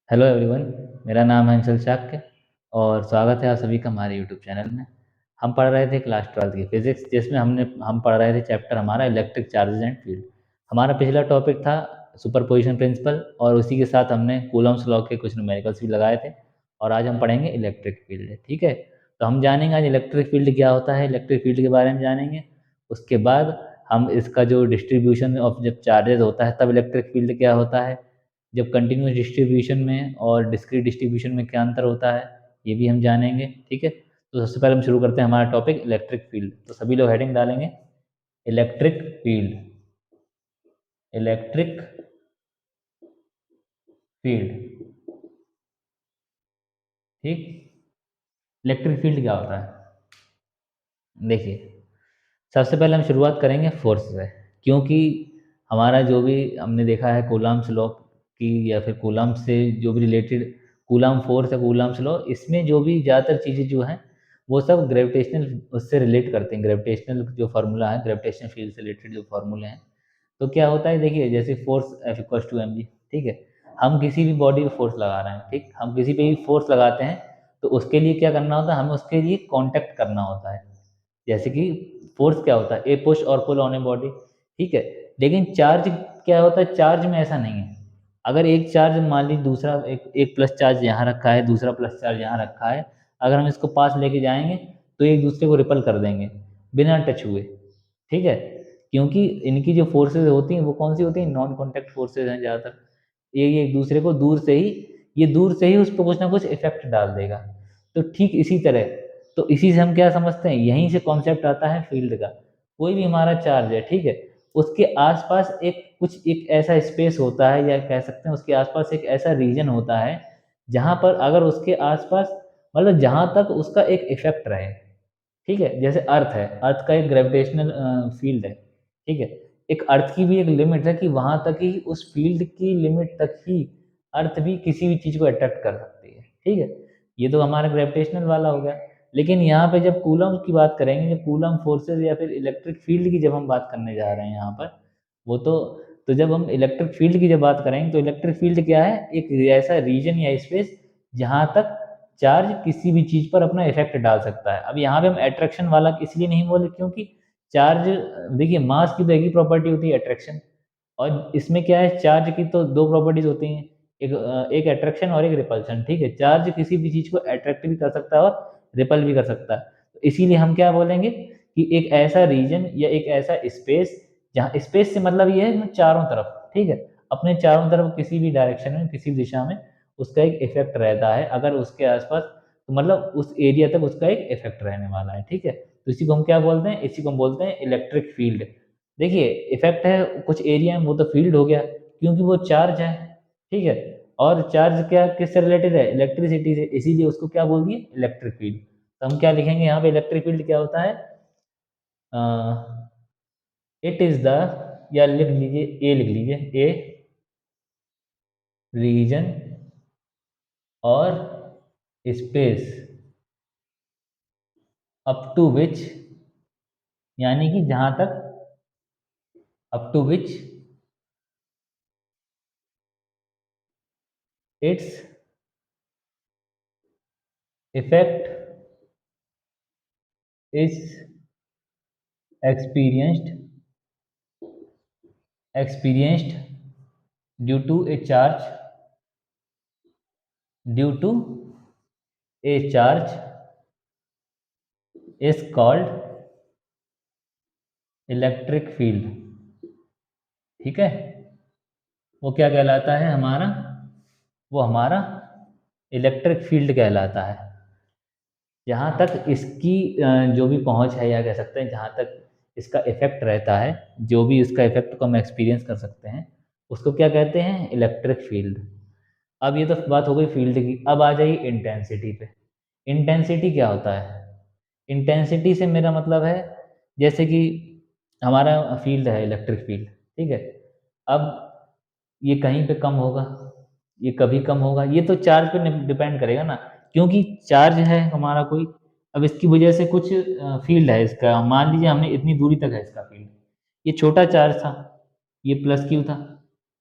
Hello everyone. मेरा नाम है अंशल शाक्य और स्वागत है आप सभी का हमारे यूट्यूब चैनल में। हम पढ़ रहे थे क्लास 12th की फिजिक्स, जिसमें हम पढ़ रहे थे चैप्टर हमारा इलेक्ट्रिक चार्जेस एंड फील्ड। हमारा पिछला टॉपिक था सुपरपोजिशन प्रिंसिपल और उसी के साथ हमने कूलम्स लॉ के कुछ न्यूमेरिकल्स भी लगाए थे। और आज हम पढ़ेंगे इलेक्ट्रिक फील्ड। ठीक है, तो हम जानेंगे आज इलेक्ट्रिक फील्ड क्या होता है, इलेक्ट्रिक फील्ड के बारे में जानेंगे। उसके बाद हम इसका जो डिस्ट्रीब्यूशन ऑफ जब चार्जेस होता है तब इलेक्ट्रिक फील्ड क्या होता है, जब कंटिन्यूस डिस्ट्रीब्यूशन में और डिस्क्रीट डिस्ट्रीब्यूशन में क्या अंतर होता है, ये भी हम जानेंगे। ठीक है, तो सबसे पहले हम शुरू करते हैं हमारा टॉपिक इलेक्ट्रिक फील्ड। तो सभी लोग हेडिंग डालेंगे इलेक्ट्रिक फील्ड। Electric field. ठीक, इलेक्ट्रिक फील्ड क्या होता है? देखिए, सबसे पहले हम शुरुआत करेंगे फोर्स से, क्योंकि हमारा जो भी हमने देखा है कूलम्स लॉ की या फिर कूलम्ब से जो भी रिलेटेड कूलम्ब फोर्स या कूलम्स लॉ, इसमें जो भी ज़्यादातर चीज़ें जो हैं वो सब ग्रेविटेशनल उससे रिलेट करते हैं। ग्रेविटेशनल जो फार्मूला है, ग्रेविटेशनल फील्ड से रिलेटेड जो फार्मूले हैं, तो क्या होता है देखिए, जैसे force F equals to M G. ठीक है, हम किसी भी बॉडी पे फोर्स लगा रहे हैं, ठीक, हम किसी पे भी फोर्स लगाते हैं तो उसके लिए क्या करना होता है, हमें उसके लिए कांटेक्ट करना होता है। जैसे कि फोर्स क्या होता है, ए पुश और पुल ऑन ए बॉडी। ठीक है, लेकिन चार्ज क्या होता है, चार्ज में ऐसा नहीं है। अगर एक चार्ज मान लीजिए दूसरा एक प्लस चार्ज यहाँ रखा है, दूसरा प्लस चार्ज यहाँ रखा है, अगर हम इसको पास लेके जाएंगे तो एक दूसरे को रिपल कर देंगे बिना टच हुए। ठीक है, क्योंकि इनकी जो फोर्सेज होती हैं वो कौन सी होती हैं, नॉन कॉन्टैक्ट फोर्सेज हैं ज़्यादातर। ये एक दूसरे को दूर से ही, ये दूर से ही उस पर कुछ ना कुछ इफेक्ट डाल देगा। तो ठीक इसी तरह, तो इसी से हम क्या समझते हैं, यहीं से कॉन्सेप्ट आता है फील्ड का। कोई भी हमारा चार्ज है, ठीक है, उसके आसपास एक ऐसा स्पेस होता है, या कह सकते हैं उसके आसपास एक ऐसा रीजन होता है जहां पर अगर उसके आसपास, मतलब जहां तक उसका एक इफेक्ट रहे। ठीक है, जैसे अर्थ है, अर्थ का एक ग्रेविटेशनल फील्ड है। ठीक है, एक अर्थ की भी एक लिमिट है कि वहां तक ही, उस फील्ड की लिमिट तक ही अर्थ भी किसी भी चीज को अट्रैक्ट कर सकती है। ठीक है, ये तो हमारा ग्रेविटेशनल वाला हो गया। लेकिन यहाँ पे जब कूलम की बात करेंगे, जब कूलम फोर्सेज या फिर इलेक्ट्रिक फील्ड की जब हम बात करने जा रहे हैं यहाँ पर, वो तो जब हम इलेक्ट्रिक फील्ड की जब बात करेंगे तो इलेक्ट्रिक फील्ड क्या है, एक ऐसा रीजन या स्पेस जहाँ तक चार्ज किसी भी चीज पर अपना इफेक्ट डाल सकता है। अब यहाँ पे हम अट्रैक्शन वाला इसलिए नहीं बोले क्योंकि चार्ज, देखिए मास की तो एक ही प्रॉपर्टी होती है, अट्रैक्शन। और इसमें क्या है, चार्ज की तो दो प्रॉपर्टीज होती हैं, एक अट्रैक्शन और एक रिपल्शन। ठीक है, चार्ज किसी भी चीज को अट्रैक्ट भी कर सकता है और रिपल भी कर सकता है। तो इसीलिए हम क्या बोलेंगे कि एक ऐसा रीजन या एक ऐसा स्पेस, जहाँ स्पेस से मतलब ये है चारों तरफ, ठीक है, अपने चारों तरफ किसी भी डायरेक्शन में, किसी भी दिशा में उसका एक इफेक्ट रहता है, अगर उसके आसपास, तो मतलब उस एरिया तक उसका एक इफेक्ट रहने वाला है। ठीक है, तो इसी को हम क्या बोलते हैं, इसी को हम बोलते हैं इलेक्ट्रिक फील्ड। देखिए, इफेक्ट है कुछ एरिया में, वो तो फील्ड हो गया क्योंकि वो चार्ज है। ठीक है, और चार्ज क्या किससे रिलेटेड है, इलेक्ट्रिसिटी से, इसीलिए उसको क्या बोल दिए, इलेक्ट्रिक फील्ड। तो हम क्या लिखेंगे यहाँ पे, इलेक्ट्रिक फील्ड क्या होता है, इट इज द, या लिख लीजिए, ए लिख लीजिए, ए रीजन और स्पेस अप टू विच, यानी कि जहां तक, up to which its effect is experienced experienced due to a charge, due to a charge is called electric field. ठीक है, वो क्या कहलाता है हमारा, वो हमारा इलेक्ट्रिक फील्ड कहलाता है। जहाँ तक इसकी जो भी पहुँच है, या कह सकते हैं जहाँ तक इसका इफेक्ट रहता है, जो भी इसका इफेक्ट को हम एक्सपीरियंस कर सकते हैं, उसको क्या कहते हैं, इलेक्ट्रिक फील्ड। अब ये तो बात हो गई फील्ड की, अब आ जाइए इंटेंसिटी पे। इंटेंसिटी क्या होता है, इंटेंसिटी से मेरा मतलब है, जैसे कि हमारा फील्ड है इलेक्ट्रिक फील्ड, ठीक है, अब ये कहीं पे कम होगा, ये कभी कम होगा, ये तो चार्ज पे डिपेंड करेगा ना, क्योंकि चार्ज है हमारा कोई, अब इसकी वजह से कुछ फील्ड है इसका, मान लीजिए हमने इतनी दूरी तक है इसका फील्ड, ये छोटा चार्ज था, ये प्लस क्यू था।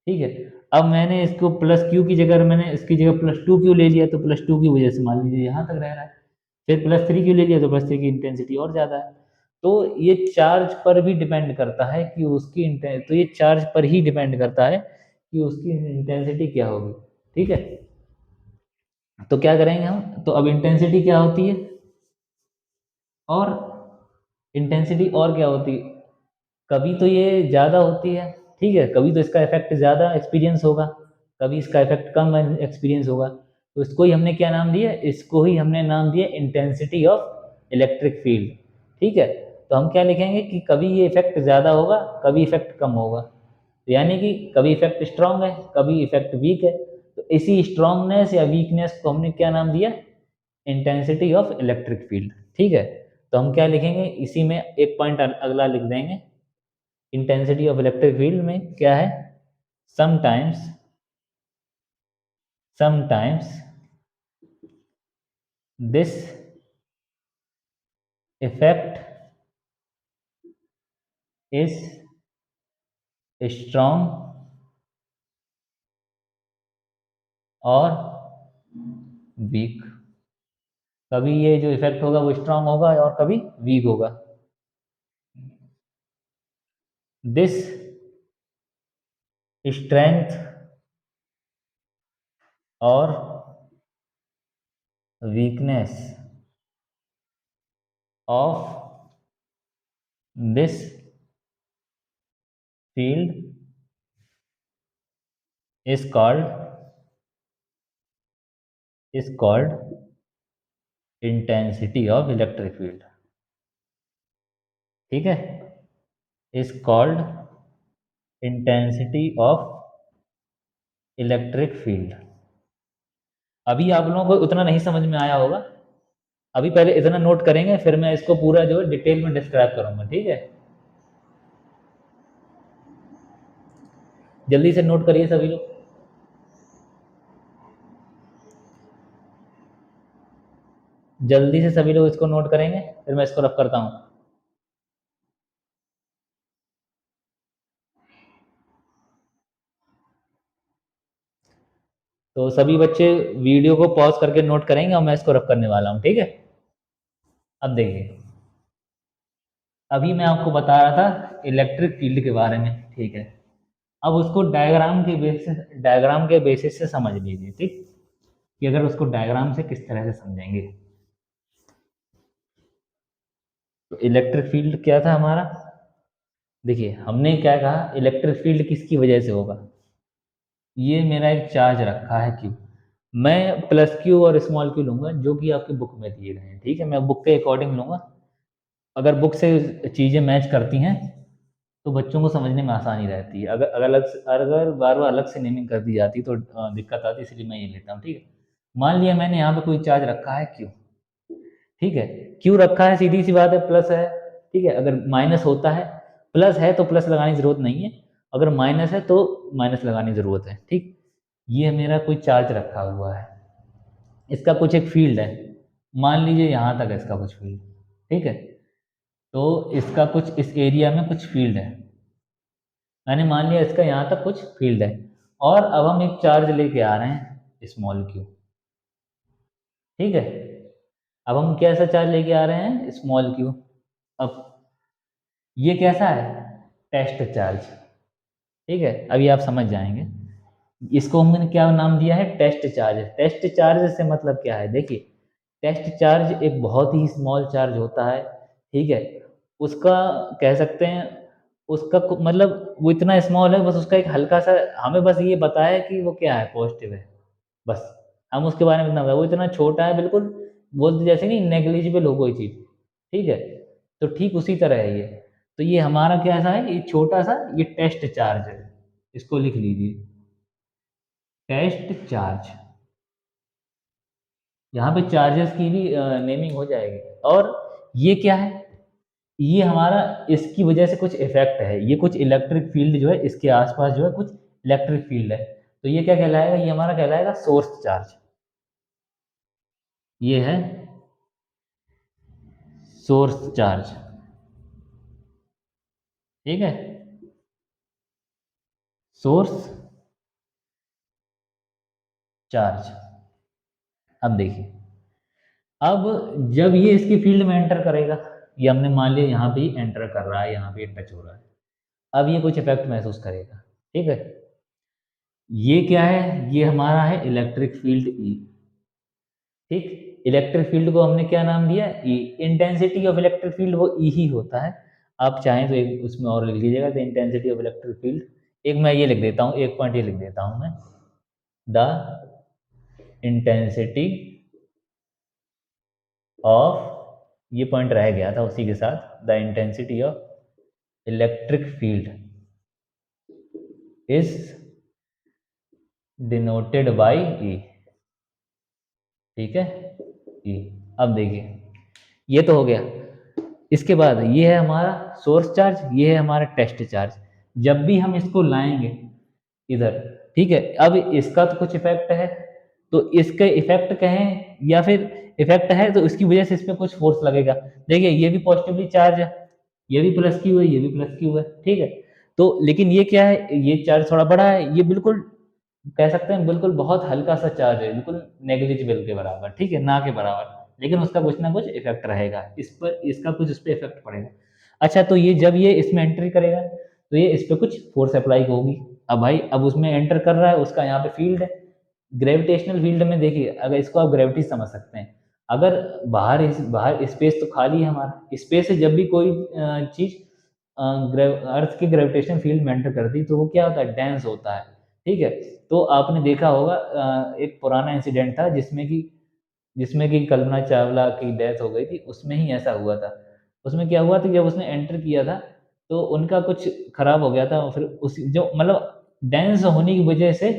ठीक है, अब मैंने इसको प्लस क्यू की जगह, मैंने इसकी जगह प्लस टू क्यू ले लिया, तो प्लस टू की वजह से मान लीजिए यहाँ तक रह रहा है। फिर प्लस थ्री क्यू ले लिया तो प्लस थ्री की इंटेंसिटी और ज़्यादा है। तो ये चार्ज पर भी डिपेंड करता है कि उसकी तो ये चार्ज पर ही डिपेंड करता है कि उसकी इंटेंसिटी क्या होगी। ठीक है, तो क्या करेंगे हम, तो अब इंटेंसिटी क्या होती है, और इंटेंसिटी और क्या होती है, कभी तो ये ज़्यादा होती है, ठीक है, कभी तो इसका इफेक्ट ज़्यादा एक्सपीरियंस होगा, कभी इसका इफेक्ट कम एक्सपीरियंस होगा। तो इसको ही हमने क्या नाम दिया, इसको ही हमने नाम दिया इंटेंसिटी ऑफ इलेक्ट्रिक फील्ड। ठीक है, तो हम क्या लिखेंगे कि कभी ये इफेक्ट ज़्यादा होगा, कभी इफेक्ट कम होगा, तो यानी कि कभी इफेक्ट स्ट्रांग है, कभी इफेक्ट वीक है। तो इसी स्ट्रांगनेस या वीकनेस को हमने क्या नाम दिया, इंटेंसिटी ऑफ इलेक्ट्रिक फील्ड। ठीक है, तो हम क्या लिखेंगे, इसी में एक पॉइंट अगला लिख देंगे, इंटेंसिटी ऑफ इलेक्ट्रिक फील्ड में क्या है, sometimes sometimes this effect is strong और वीक। कभी ये जो इफेक्ट होगा वो स्ट्रांग होगा और कभी वीक होगा। दिस स्ट्रेंथ और weakness of this field is called intensity of electric field. ठीक है, is called intensity of electric field. अभी आप लोगों को उतना नहीं समझ में आया होगा, अभी पहले इतना नोट करेंगे, फिर मैं इसको पूरा जो है डिटेल में डिस्क्राइब करूंगा। ठीक है, जल्दी से नोट करिए सभी लोग। जल्दी से सभी लोग इसको नोट करेंगे, फिर मैं इसको रफ करता हूँ। तो सभी बच्चे वीडियो को पॉज करके नोट करेंगे और मैं इसको रफ करने वाला हूँ। ठीक है, अब देखिए, अभी मैं आपको बता रहा था इलेक्ट्रिक फील्ड के बारे में। ठीक है, अब उसको डायग्राम के बेसिस से समझ लीजिए। ठीक, कि अगर उसको डायग्राम से किस तरह से समझेंगे। तो इलेक्ट्रिक फील्ड क्या था हमारा, देखिए हमने क्या कहा, इलेक्ट्रिक फील्ड किसकी वजह से होगा, ये मेरा एक चार्ज रखा है क्यू, मैं प्लस क्यू और स्मॉल क्यू लूंगा जो कि आपकी बुक में दिए गए हैं। ठीक है, मैं बुक के अकॉर्डिंग लूंगा, अगर बुक से चीज़ें मैच करती हैं तो बच्चों को समझने में आसानी रहती है। अगर बार बार अलग से नेमिंग कर दी जाती तो दिक्कत आती, इसलिए मैं ये लेता हूँ। ठीक है, मान लिया मैंने यहाँ पे कोई चार्ज रखा है क्यू। ठीक है, क्यू रखा है, सीधी सी बात है, प्लस है। ठीक है, अगर माइनस होता है, प्लस है तो प्लस लगाने की जरूरत नहीं है, अगर माइनस है तो माइनस लगाने की जरूरत है। ठीक, ये मेरा कोई चार्ज रखा हुआ है, इसका कुछ एक फील्ड है, मान लीजिए यहाँ तक है इसका कुछ फील्ड। ठीक है, तो इसका कुछ इस एरिया में कुछ फील्ड है, मैंने मान लिया इसका यहाँ तक कुछ फील्ड है, और अब हम एक चार्ज लेके आ रहे हैं स्मॉल क्यू। ठीक है, अब हम कैसा चार्ज लेके आ रहे हैं, स्मॉल क्यू। अब ये कैसा है, टेस्ट चार्ज। ठीक है, अभी आप समझ जाएंगे, इसको हमने क्या नाम दिया है, टेस्ट चार्ज। टेस्ट चार्ज से मतलब क्या है, देखिए टेस्ट चार्ज एक बहुत ही स्मॉल चार्ज होता है। ठीक है, उसका कह सकते हैं, मतलब वो इतना स्मॉल है, बस उसका एक हल्का सा, हमें बस ये बताया कि वो क्या है, पॉजिटिव है, बस हम उसके बारे में इतना बताया, वो इतना छोटा है बिल्कुल, बोलते जैसे नहीं नेग्लिजिबल हो कोई चीज़। ठीक है, तो ठीक उसी तरह है ये। तो ये हमारा कैसा है, ये छोटा सा, ये टेस्ट चार्ज है, इसको लिख लीजिए, टेस्ट चार्ज। यहाँ पे चार्जेस की भी नेमिंग हो जाएगी। और ये क्या है, ये हमारा इसकी वजह से कुछ इफेक्ट है, ये कुछ इलेक्ट्रिक फील्ड जो है इसके आसपास जो है कुछ इलेक्ट्रिक फील्ड है, तो ये क्या कहलाएगा, ये हमारा कहलाएगा सोर्स चार्ज। ये है सोर्स चार्ज। ठीक है, सोर्स चार्ज। अब देखिए, अब जब ये इसकी फील्ड में एंटर करेगा, ये हमने मान लिया यहाँ पे एंटर कर रहा है, यहाँ पे टच हो रहा है, अब ये कुछ इफेक्ट महसूस करेगा। ठीक है, ये क्या है, ये हमारा है इलेक्ट्रिक फील्ड ई। ठीक, इलेक्ट्रिक फील्ड को हमने क्या नाम दिया, ई। इंटेंसिटी ऑफ इलेक्ट्रिक फील्ड वो ई ही होता है। आप चाहें तो एक उसमें और लिख लीजिएगा, the intensity of electric field. एक मैं ये लिख देता हूँ, एक पॉइंट ये लिख देता हूँ मैं, द इंटेंसिटी ऑफ, ये पॉइंट रह गया था उसी के साथ, the intensity of electric field is denoted by E. ठीक है, ई। अब देखिए, ये तो हो गया। इसके बाद ये है हमारा सोर्स चार्ज, ये है हमारा टेस्ट चार्ज। जब भी हम इसको लाएंगे इधर, ठीक है, अब इसका तो कुछ इफेक्ट है, तो इसके इफेक्ट कहें या फिर इफेक्ट है तो इसकी वजह से इसमें कुछ फोर्स लगेगा। देखिए, ये भी पॉजिटिवली चार्ज है, ये भी प्लस क्यू है, ये भी प्लस क्यू है। ठीक है, तो लेकिन ये क्या है, ये चार्ज थोड़ा बड़ा है, ये बिल्कुल कह सकते हैं बिल्कुल बहुत हल्का सा चार्ज है, बिल्कुल नेग्लिजिबल के बराबर, ठीक है, ना के बराबर, लेकिन उसका कुछ ना कुछ इफेक्ट रहेगा इस पर, इसका कुछ उस पर इफेक्ट पड़ेगा। अच्छा, तो ये जब ये इसमें एंट्री करेगा तो ये इस पर कुछ फोर्स अप्लाई होगी। अब भाई, अब उसमें एंटर कर रहा है, उसका यहाँ पे फील्ड है, ग्रेविटेशनल फील्ड में देखिए, अगर इसको आप ग्रेविटी समझ सकते हैं, अगर बाहर स्पेस तो खाली है हमारा, स्पेस से जब भी कोई चीज अर्थ के ग्रेविटेशन फील्ड में एंटर करती तो वो क्या होता है, डेंस होता है। ठीक है, तो आपने देखा होगा एक पुराना इंसिडेंट था जिसमें कि कल्पना चावला की डेथ हो गई थी, उसमें ही ऐसा हुआ था। उसमें क्या हुआ था, जब उसने एंटर किया था तो उनका कुछ खराब हो गया था, और फिर उस जो मतलब डेंस होने की वजह से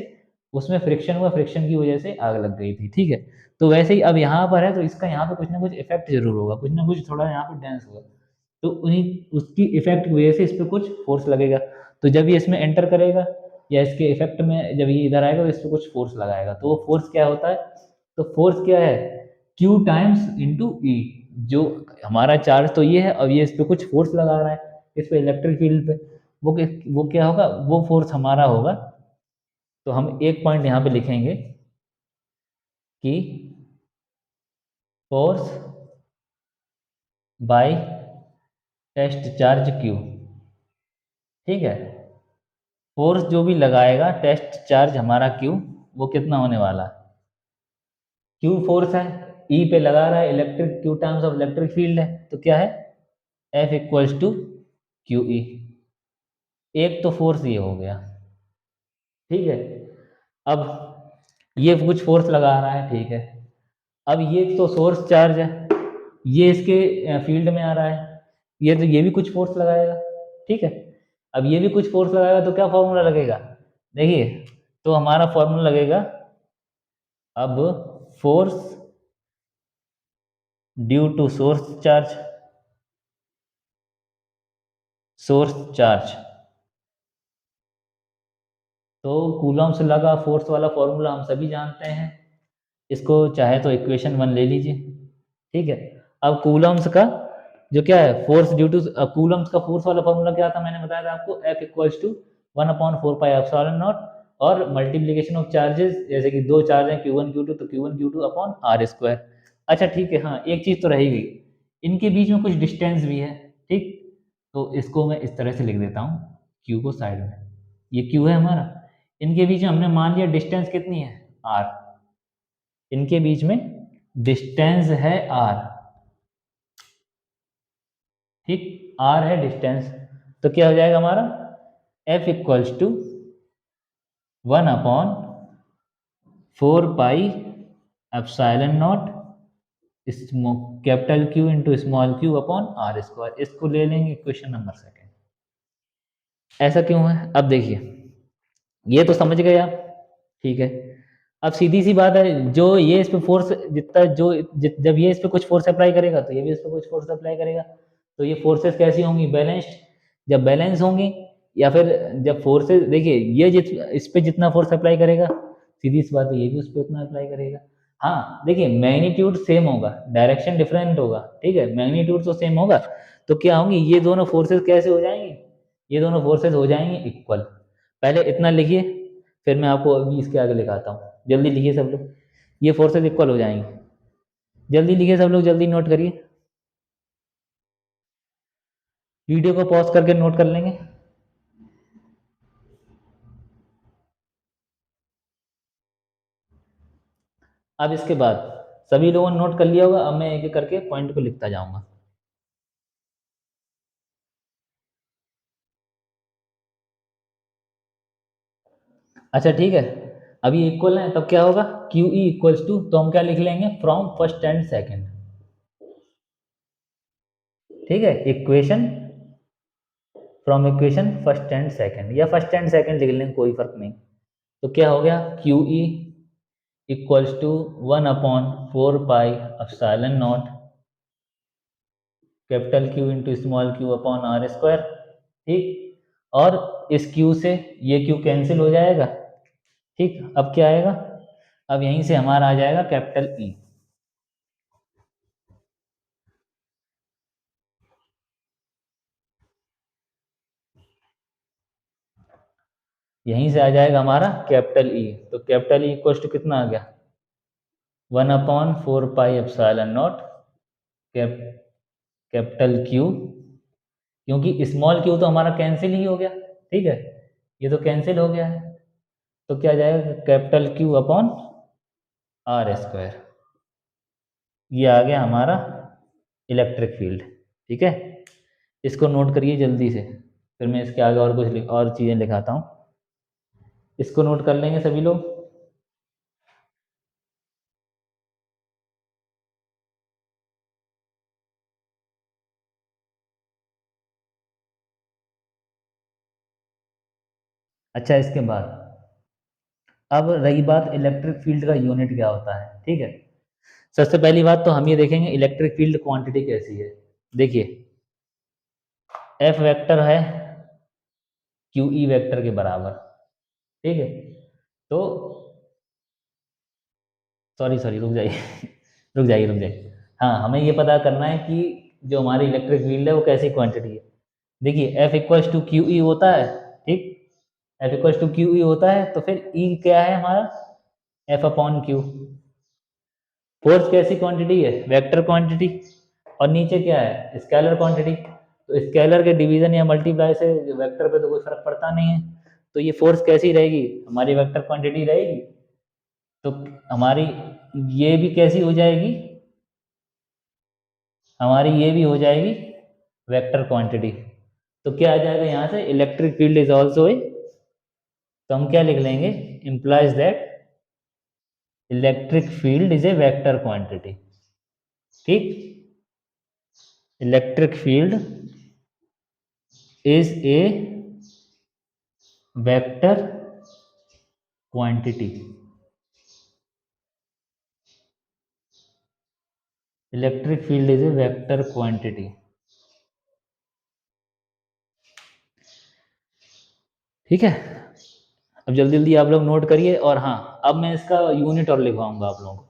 उसमें फ्रिक्शन हुआ, फ्रिक्शन की वजह से आग लग गई थी। ठीक है, तो वैसे ही अब यहाँ पर है तो इसका यहाँ पे कुछ ना कुछ इफेक्ट जरूर होगा, कुछ ना कुछ थोड़ा यहाँ पे डेंस होगा, तो उन्हीं उसकी इफेक्ट की वजह से इस पर कुछ फोर्स लगेगा। तो जब ये इसमें एंटर करेगा या इसके इफेक्ट में जब ये इधर आएगा तो इस पर कुछ फोर्स लगाएगा, तो वो फोर्स क्या होता है, तो फोर्स क्या है, Q टाइम्स इंटू ई। जो हमारा चार्ज तो ये है, अब ये इस पे कुछ फोर्स लगा रहा है, इस पे इलेक्ट्रिक फील्ड पे, वो क्या होगा, वो फोर्स हमारा होगा। तो हम एक पॉइंट यहाँ पे लिखेंगे कि force by test charge Q। ठीक है, फोर्स जो भी लगाएगा टेस्ट चार्ज हमारा Q, वो कितना होने वाला है, Q फोर्स है, E पे लगा रहा है, electric Q terms of electric field है, तो क्या है, F equals to Q E. एक तो फोर्स ये हो गया। ठीक है, अब ये कुछ फोर्स लगा रहा है, ठीक है, अब ये तो सोर्स चार्ज है, ये इसके फील्ड में आ रहा है, ये भी कुछ फोर्स लगाएगा। ठीक है, अब ये भी कुछ फोर्स लगाएगा, तो क्या फॉर्मूला लगेगा, देखिए, तो हमारा फॉर्मूला लगेगा, अब force due to source charge, तो कूलॉम से लगा फोर्स वाला फॉर्मूला हम सभी जानते हैं, इसको चाहे तो इक्वेशन 1 ले लीजिए। ठीक है, अब कूलम्स का जो क्या है, फोर्स ड्यू टू कूलम्स का फोर्स वाला फॉर्मूला क्या था, मैंने बताया था आपको, F इक्वल्स टू 1/4πε0, और मल्टीप्लीकेशन ऑफ चार्जेस, जैसे कि दो चार्ज हैं Q1 Q2, तो Q1 Q2 upon R square. अच्छा ठीक है, हाँ एक चीज़ तो रही गई, इनके बीच में कुछ डिस्टेंस भी है। ठीक, तो इसको मैं इस तरह से लिख देता हूँ, Q को साइड में, ये Q है हमारा, इनके बीच में हमने मान लिया डिस्टेंस कितनी है, R, इनके बीच में डिस्टेंस है R। ठीक, R है डिस्टेंस, तो क्या हो जाएगा हमारा, F equals to 1/4πε0 capital Q into small Q upon R square, इसको ले लेंगे इक्वेशन नंबर सेकेंड। ऐसा क्यों है, अब देखिए, ये तो समझ गए आप। ठीक है, अब सीधी सी बात है, जो ये इस पे फोर्स जितना जब ये इस पे कुछ फोर्स अप्लाई करेगा तो ये भी इस पे कुछ फोर्स अप्लाई करेगा, तो ये फोर्सेस कैसी होंगी, बैलेंस्ड। जब बैलेंस होंगी, या फिर जब फोर्सेस, देखिए ये इस पे जितना फोर्स अप्लाई करेगा, सीधी सी बात है, ये भी उस पर उतना अप्लाई करेगा। हाँ देखिए, मैग्नीट्यूड सेम होगा, डायरेक्शन डिफरेंट होगा, ठीक है, मैग्नीट्यूड तो सेम होगा, तो क्या होंगी, ये दोनों फोर्सेस कैसे हो जाएंगी, ये दोनों फोर्सेस हो जाएंगे इक्वल। पहले इतना लिखिए, फिर मैं आपको अभी इसके आगे लिखाता हूँ, जल्दी लिखिए सब लोग, ये फोर्सेज इक्वल हो जाएंगे। जल्दी लिखिए सब लोग, जल्दी नोट करिए, वीडियो को पॉज करके नोट कर लेंगे। अब इसके बाद सभी लोगों ने नोट कर लिया होगा, अब मैं एक एक करके पॉइंट को लिखता जाऊंगा। अच्छा ठीक है, अभी इक्वल है तब क्या होगा, क्यू ई इक्वल्स टू, तो हम क्या लिख लेंगे, फ्रॉम फर्स्ट एंड सेकंड। ठीक है, equation, from equation first and second, या फर्स्ट एंड सेकंड लिख लेंगे, कोई फर्क नहीं। तो क्या हो गया, Q E equals to 1/4 pi epsilon not capital Q into small Q upon R square. ठीक, और इस क्यू से ये क्यू कैंसिल हो जाएगा। ठीक, अब क्या आएगा, अब यहीं से हमारा आ जाएगा कैपिटल ई। यहीं से आ जाएगा हमारा कैपिटल ई। तो कैपिटल ई इक्वल्स टू कितना आ गया, 1/4 pi epsilon not cap capital Q, क्योंकि स्मॉल क्यू तो हमारा कैंसिल ही हो गया। ठीक है, ये तो कैंसिल हो गया है, तो क्या आ जाएगा, capital Q upon R square. ये आ गया हमारा इलेक्ट्रिक फील्ड। ठीक है, इसको नोट करिए जल्दी से, फिर मैं इसके आगे और कुछ और चीज़ें लिखाता हूँ, इसको नोट कर लेंगे सभी लोग। अच्छा, इसके बाद अब रही बात इलेक्ट्रिक फील्ड का यूनिट क्या होता है। ठीक है, सबसे पहली बात तो हम ये देखेंगे इलेक्ट्रिक फील्ड क्वांटिटी कैसी है। देखिए, एफ वेक्टर है क्यू ई वेक्टर के बराबर। ठीक है, तो सॉरी सॉरी, रुक जाइए रुक जाइए। हाँ, हमें ये पता करना है कि जो हमारी इलेक्ट्रिक फील्ड है वो कैसी क्वांटिटी है। देखिए, F equals to Q E होता है। ठीक, F equals to Q E होता है, तो फिर ई क्या है हमारा, एफ अपॉन क्यू। फोर्स कैसी क्वांटिटी है, वेक्टर क्वांटिटी, और नीचे क्या है, स्केलर क्वांटिटी। तो स्केलर के डिवीजन या मल्टीप्लाई से वेक्टर पे तो कोई फर्क पड़ता नहीं है, तो ये फोर्स कैसी रहेगी, हमारी वेक्टर क्वांटिटी रहेगी। तो हमारी ये भी कैसी हो जाएगी, हमारी ये भी हो जाएगी वेक्टर क्वांटिटी। तो क्या आ जाएगा यहाँ से, electric field is also a, तो हम क्या लिख लेंगे, implies that electric field is a vector quantity. ठीक, electric field is a vector quantity. Electric field is a vector quantity. ठीक है, अब जल्दी जल्दी आप लोग नोट करिए, और हाँ, अब मैं इसका यूनिट और लिखवाऊंगा आप लोगों को।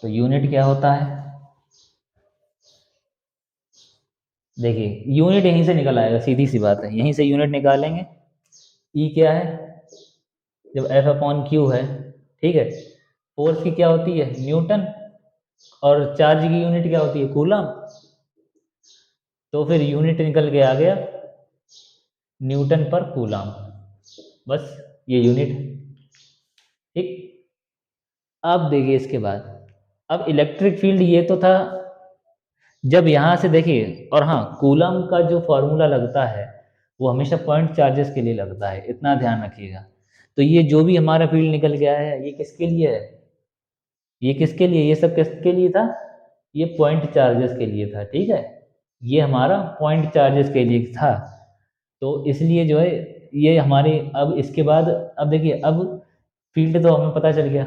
तो यूनिट क्या होता है, देखिए यूनिट यहीं से निकल आएगा, सीधी सी बात है, यहीं से यूनिट निकालेंगे। ई क्या है, जब एफ अपॉन क्यू है। ठीक है, फोर्स की क्या होती है, न्यूटन, और चार्ज की यूनिट क्या होती है, कूलम। तो फिर यूनिट निकल के आ गया न्यूटन पर कूलम, बस ये यूनिट। ठीक, अब देखिए इसके बाद, अब इलेक्ट्रिक फील्ड ये तो था, जब यहाँ से देखिए, और हाँ, कूलम का जो फॉर्मूला लगता है वो हमेशा पॉइंट चार्जेस के लिए लगता है, इतना ध्यान रखिएगा। तो ये जो भी हमारा फील्ड निकल गया है, ये किसके लिए है, ये किसके लिए, ये सब किसके लिए था, ये पॉइंट चार्जेस के लिए था। ठीक है, ये हमारा पॉइंट चार्जेस के लिए था, तो इसलिए जो है ये हमारे, अब इसके बाद, अब देखिए, अब फील्ड तो हमें पता चल गया।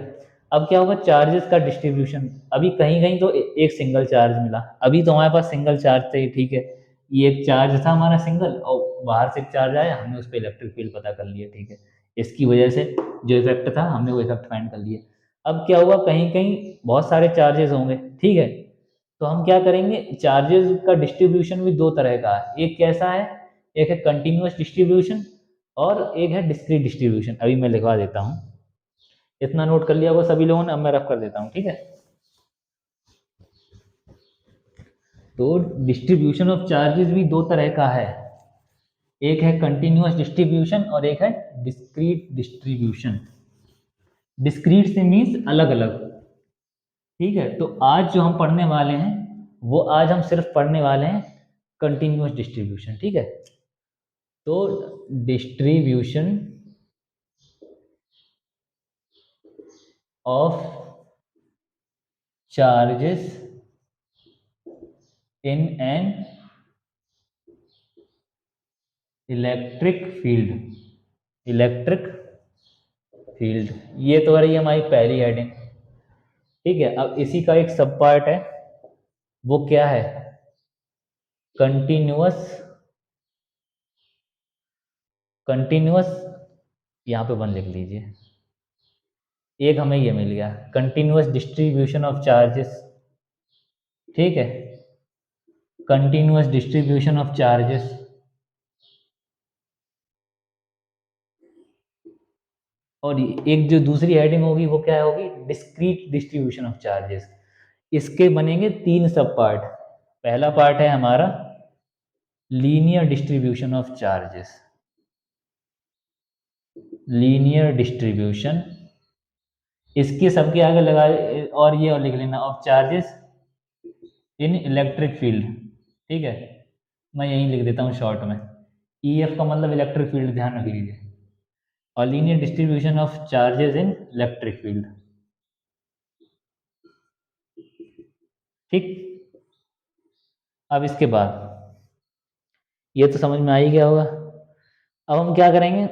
अब क्या होगा, चार्जेस का डिस्ट्रीब्यूशन, अभी कहीं कहीं तो एक सिंगल चार्ज मिला, अभी तो हमारे पास सिंगल चार्ज थे। ठीक है, ये एक चार्ज था हमारा सिंगल, और बाहर से एक चार्ज आया, हमने उस पर इलेक्ट्रिक फील्ड पता कर लिया। ठीक है, इसकी वजह से जो इफेक्ट था हमने वो इफेक्ट फाइंड कर लिया। अब क्या हुआ, कहीं कहीं बहुत सारे चार्जेस होंगे। ठीक है, तो हम क्या करेंगे, चार्जेस का डिस्ट्रीब्यूशन भी दो तरह का है। एक कैसा है, एक है कंटिन्यूअस डिस्ट्रीब्यूशन और एक है डिस्क्रीट डिस्ट्रीब्यूशन। अभी मैं लिखवा देता हूँ, इतना नोट कर लिया होगा सभी लोगों ने, अब मैं रफ कर देता हूँ, ठीक है। तो डिस्ट्रीब्यूशन ऑफ चार्जेस भी दो तरह का है, एक है कंटिन्यूअस डिस्ट्रीब्यूशन और एक है डिस्क्रीट डिस्ट्रीब्यूशन। डिस्क्रीट से मीन्स अलग अलग, ठीक है। तो आज जो हम पढ़ने वाले हैं वो आज हम सिर्फ पढ़ने वाले हैं कंटिन्यूअस डिस्ट्रीब्यूशन, ठीक है। तो distribution of charges in an electric field, electric field, ये तो रही हमारी पहली हेडिंग, ठीक है। अब इसी का एक सब पार्ट है, वो क्या है, कंटिन्यूअस, कंटिन्यूअस, यहाँ पे वन लिख लीजिए, एक हमें ये मिल गया कंटिन्यूअस डिस्ट्रीब्यूशन ऑफ चार्जेस, ठीक है, कंटिन्यूअस डिस्ट्रीब्यूशन ऑफ चार्जेस। और एक जो दूसरी हेडिंग होगी वो क्या होगी, डिस्क्रीट डिस्ट्रीब्यूशन ऑफ चार्जेस। इसके बनेंगे तीन सब पार्ट। पहला पार्ट है हमारा linear distribution of charges, linear distribution, इसके सबके आगे लगा और ये और लिख लेना of charges in electric field, ठीक है। मैं यहीं लिख देता हूँ शॉर्ट में, ई एफ का मतलब इलेक्ट्रिक फील्ड, ध्यान रख लीजिए, और linear distribution of charges in electric field, ठीक। अब इसके बाद ये तो समझ में आ ही गया होगा। अब हम क्या करेंगे,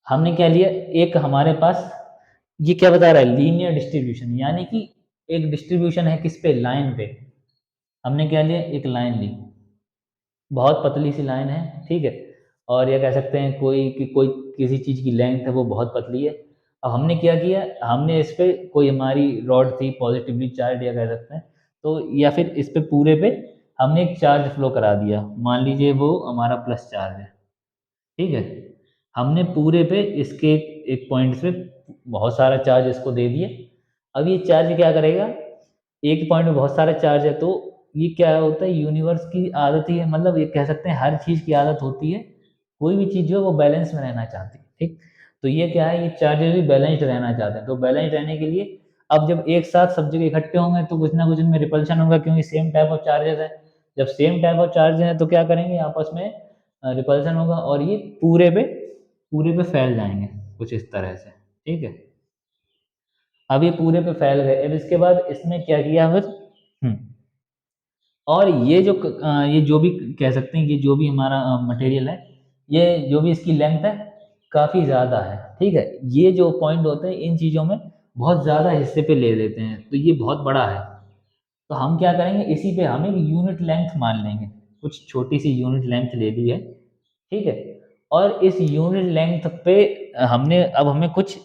हमने क्या लिया, एक हमारे पास ये क्या बता रहा है, लीनियर डिस्ट्रीब्यूशन, यानी कि एक डिस्ट्रीब्यूशन है किस पे, लाइन पे। हमने क्या लिया, एक लाइन ली, बहुत पतली सी लाइन है, ठीक है। और ये कह सकते हैं कोई किसी चीज़ की लेंथ है वो बहुत पतली है। अब हमने क्या किया, हमने इस पे कोई हमारी रॉड थी पॉजिटिवली चार्ज या कह सकते हैं, तो या फिर इस पे पूरे पे हमने एक चार्ज फ्लो करा दिया, मान लीजिए वो हमारा प्लस चार्ज है, ठीक है। हमने पूरे पे इसके एक पॉइंट पे बहुत सारा चार्ज इसको दे दिए। अब ये चार्ज क्या करेगा, एक पॉइंट में बहुत सारा चार्ज है, तो ये क्या होता है, यूनिवर्स की आदत ही है, मतलब ये कह सकते हैं हर चीज़ की आदत होती है, कोई भी चीज़ जो है वो बैलेंस में रहना चाहती है, ठीक। तो ये क्या है, ये चार्जेस भी बैलेंस्ड रहना चाहते हैं, तो बैलेंस्ड रहने के लिए अब जब एक साथ सब जगह इकट्ठे होंगे तो कुछ ना कुछ इनमें रिपल्शन होगा, क्योंकि सेम टाइप ऑफ चार्जेस है। जब सेम टाइप ऑफ चार्ज है तो क्या करेंगे, आपस में रिपल्शन होगा और ये पूरे पे फैल जाएंगे कुछ इस तरह से, ठीक है। अब ये पूरे पे फैल गए, अब इसके बाद इसमें क्या किया फिर, और ये जो ये जो भी कह सकते हैं, ये जो भी हमारा मटेरियल है, ये जो भी इसकी लेंथ है काफ़ी ज़्यादा है, ठीक है। ये जो पॉइंट होते हैं इन चीज़ों में बहुत ज़्यादा हिस्से पे ले लेते हैं, तो ये बहुत बड़ा है। तो हम क्या करेंगे, इसी पे हम एक यूनिट लेंथ मान लेंगे, कुछ छोटी सी यूनिट लेंथ ले ली है, ठीक है। और इस यूनिट लेंथ पे हमने अब हमें कुछ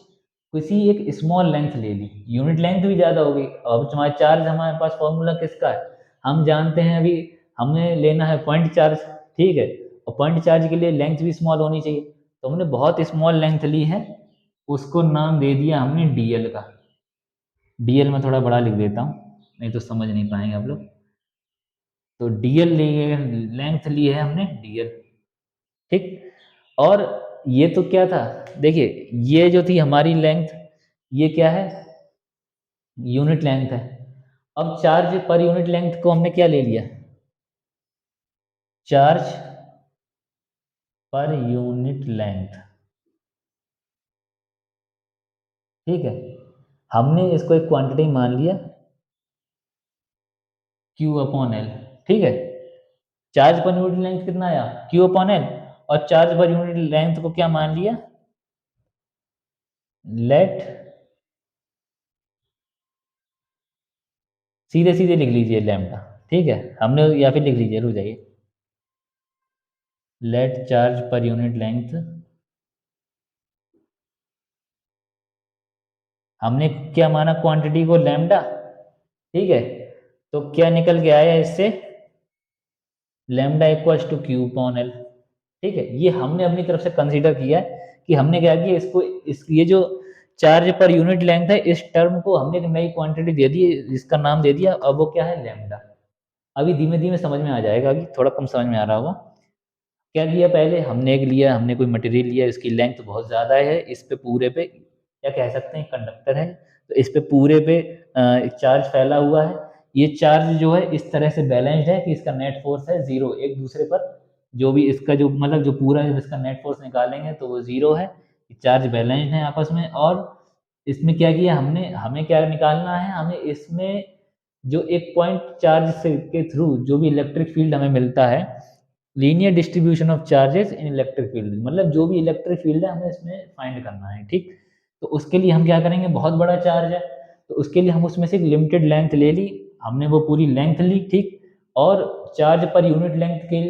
किसी एक स्मॉल लेंथ ले ली, यूनिट लेंथ भी ज़्यादा हो गई। अब हमारे चार्ज, हमारे पास फॉर्मूला किसका है, हम जानते हैं, अभी हमें लेना है पॉइंट चार्ज, ठीक है। और पॉइंट चार्ज के लिए लेंथ भी स्मॉल होनी चाहिए, तो हमने बहुत स्मॉल लेंथ ली है, उसको नाम दे दिया हमने डीएल का। डीएल में थोड़ा बड़ा लिख देता हूँ, नहीं तो समझ नहीं पाएंगे आप लोग। तो डीएल लिए, लेंथ ली है हमने डीएल, ठीक। और ये तो क्या था, देखिए ये जो थी हमारी लेंथ, ये क्या है, यूनिट लेंथ है। अब चार्ज पर यूनिट लेंथ को हमने क्या ले लिया, चार्ज पर यूनिट लेंथ, ठीक है। हमने इसको एक क्वांटिटी मान लिया Q अपॉन एल, ठीक है। चार्ज पर यूनिट लेंथ कितना आया, Q अपॉन एल, और चार्ज पर यूनिट लेंथ को क्या मान लिया, लेट, सीधे सीधे लिख लीजिए लैम्डा, ठीक है। हमने या फिर लिख लीजिए, रुक जाइए, let charge per unit length, हमने क्या माना क्वांटिटी को, लैम्डा, ठीक है, तो क्या निकल के आया इससे, lambda equals to Q upon L. ठीक है, ये हमने अपनी तरफ से कंसीडर किया है कि हमने क्या किया, इसको ये जो चार्ज पर यूनिट लेंथ है, इस टर्म को हमने एक नई क्वांटिटी दे दी, जिसका नाम दे दिया, अब वो क्या है, लैम्डा। अभी धीमे धीमे समझ में आ जाएगा, अभी थोड़ा कम समझ में आ रहा होगा। क्या किया, पहले हमने एक लिया, हमने कोई मटेरियल लिया, इसकी लेंथ बहुत ज़्यादा है, इस पे पूरे पे क्या कह सकते हैं, कंडक्टर है, तो इस पे पूरे पे चार्ज फैला हुआ है। ये चार्ज जो है इस तरह से बैलेंस्ड है कि इसका नेट फोर्स है जीरो, एक दूसरे पर जो भी इसका जो मतलब जो पूरा जब इसका नेट फोर्स निकालेंगे तो वो जीरो है। चार्ज बैलेंस्ड है आपस में। और इसमें क्या किया हमने, हमें क्या निकालना है, हमें इसमें जो एक पॉइंट चार्ज से के थ्रू जो भी इलेक्ट्रिक फील्ड हमें मिलता है, linear distribution of charges in electric field, मतलब जो भी इलेक्ट्रिक फील्ड है हमें इसमें फाइंड करना है। ठीक, तो उसके लिए हम क्या करेंगे, बहुत बड़ा चार्ज है तो उसके लिए हम उसमें से एक लिमिटेड लेंथ ले ली, हमने वो पूरी लेंथ ली। ठीक, और चार्ज पर यूनिट लेंथ के,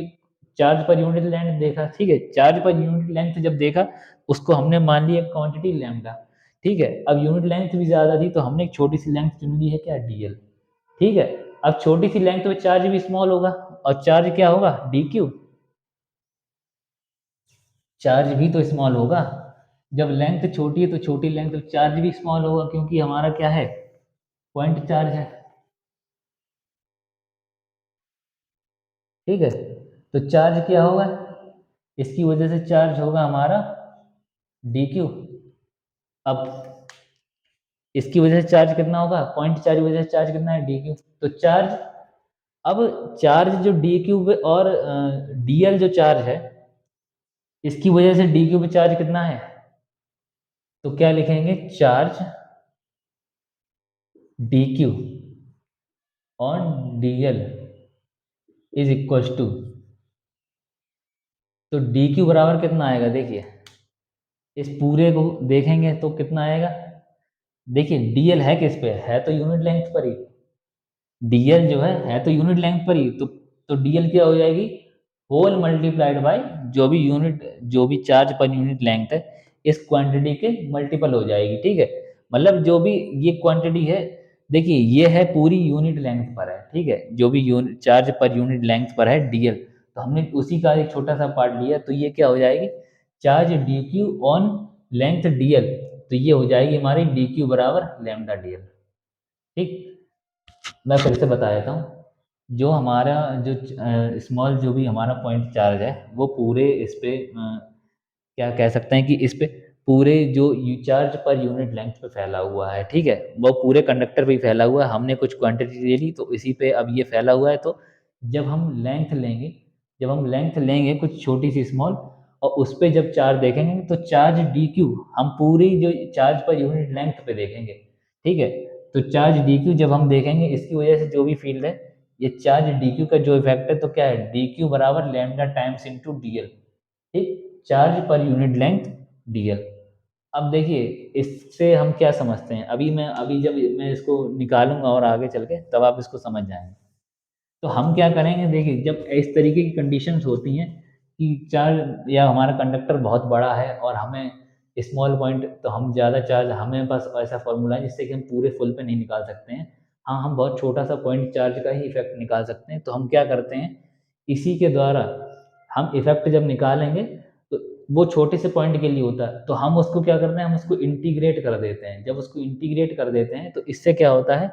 चार्ज पर यूनिट लेंथ देखा, ठीक है, चार्ज पर यूनिट लेंथ जब देखा, उसको हमने मान लिया क्वांटिटी लैम्डा। ठीक है, अब यूनिट लेंथ भी ज़्यादा थी तो हमने एक छोटी सी लेंथ चुन ली है, क्या, डीएल। ठीक है, अब छोटी सी लेंथ में चार्ज भी स्मॉल होगा, और चार्ज क्या होगा, डी क्यू, चार्ज भी तो स्मॉल होगा। जब लेंथ छोटी है तो छोटी लेंथ तो चार्ज भी स्मॉल होगा, क्योंकि हमारा क्या है, पॉइंट चार्ज है। ठीक है, तो चार्ज क्या होगा, इसकी वजह से चार्ज होगा हमारा डी क्यू। अब इसकी वजह से चार्ज कितना होगा, पॉइंट चार्ज की वजह से चार्ज कितना है, डी क्यू। तो चार्ज, अब चार्ज जो डी क्यू और डीएल जो चार्ज है, इसकी वजह से डी क्यू पे चार्ज कितना है, तो क्या लिखेंगे, charge D Q on DL is equal to, तो डी क्यू बराबर कितना आएगा, देखिए इस पूरे को देखेंगे तो कितना आएगा, देखिए डीएल है किस पे, है तो यूनिट लेंथ पर ही, डीएल जो है तो यूनिट लेंथ पर ही, तो डीएल क्या हो जाएगी, होल मल्टीप्लाइड बाय जो भी यूनिट, जो भी चार्ज पर यूनिट लेंथ है, इस क्वांटिटी के मल्टीपल हो जाएगी। ठीक है, मतलब जो भी ये क्वांटिटी है, देखिए ये है पूरी यूनिट लेंथ पर है। ठीक है, जो भी unit charge per unit length पर है डीएल, तो हमने उसी का एक छोटा सा पार्ट लिया, तो ये क्या हो जाएगी, charge D Q on length DL, तो ये हो जाएगी हमारी डी क्यू बराबर लैम्डा डीएल। ठीक, मैं फिर से बता देता हूँ, जो हमारा जो स्मॉल जो भी हमारा पॉइंट चार्ज है, वो पूरे इस पे क्या कह सकते हैं कि इस पे पूरे जो चार्ज पर यूनिट लेंथ पे फैला हुआ है। ठीक है, वो पूरे कंडक्टर पे ही फैला हुआ है, हमने कुछ क्वांटिटी ले ली तो इसी पे अब ये फैला हुआ है। तो जब हम लेंथ लेंगे, जब हम लेंथ लेंगे कुछ छोटी सी स्मॉल, और उस पे जब चार्ज देखेंगे तो चार्ज डी क्यू हम पूरी जो चार्ज पर यूनिट लेंथ पे देखेंगे। ठीक है, तो चार्ज डी क्यू जब हम देखेंगे, इसकी वजह से जो भी फील्ड है, ये चार्ज डी क्यू का जो इफेक्ट है, तो क्या है, डी क्यू बराबर लैम्डा टाइम्स इंटू डीएल। ठीक, charge per unit length DL. अब देखिए इससे हम क्या समझते हैं, अभी जब मैं इसको निकालूंगा और आगे चल के तब आप इसको समझ जाएंगे। तो हम क्या करेंगे, देखिए जब इस तरीके की कंडीशंस होती हैं कि चार्ज या हमारा कंडक्टर बहुत बड़ा है और हमें स्मॉल पॉइंट, तो हम ज़्यादा चार्ज, हमें पास ऐसा फॉर्मूला है जिससे कि हम पूरे फुल पे नहीं निकाल सकते हैं। हाँ, हम बहुत छोटा सा पॉइंट चार्ज का ही इफेक्ट निकाल सकते हैं। तो हम क्या करते हैं, इसी के द्वारा हम इफेक्ट जब निकालेंगे तो वो छोटे से पॉइंट के लिए होता है, तो हम उसको क्या करते हैं, हम उसको इंटीग्रेट कर देते हैं। जब उसको इंटीग्रेट कर देते हैं तो इससे क्या होता है,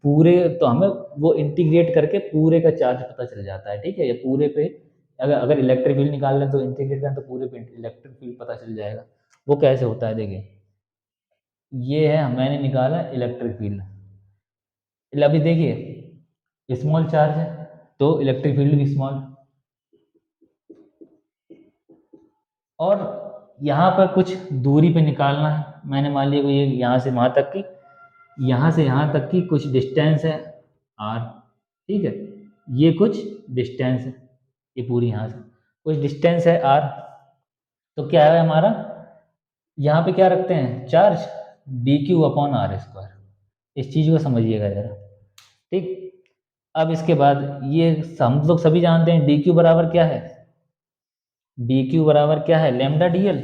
पूरे, तो हमें वो इंटीग्रेट करके पूरे का चार्ज पता चल जाता है। ठीक है, ये पूरे पे अगर अगर इलेक्ट्रिक फील्ड निकाल लें तो इंटीग्रेट करें तो पूरे पे इलेक्ट्रिक फील्ड पता चल जाएगा। वो कैसे होता है, देखिए ये है, मैंने निकाला इलेक्ट्रिक फील्ड। अभी देखिए स्मॉल चार्ज है तो इलेक्ट्रिक फील्ड भी स्मॉल, और यहाँ पर कुछ दूरी पे निकालना है। मैंने मान लिया ये यहाँ से वहाँ तक की, यहाँ से यहाँ तक की कुछ डिस्टेंस है आर। ठीक है, ये कुछ डिस्टेंस है, ये पूरी यहाँ से कुछ डिस्टेंस है आर। तो क्या है हमारा, यहाँ पे क्या रखते हैं, charge D Q upon R square. इस चीज़ को समझिएगा जरा। ठीक, अब इसके बाद ये हम लोग सभी जानते हैं डी क्यू बराबर क्या है, डी क्यू बराबर क्या है, लेमडा डी एल।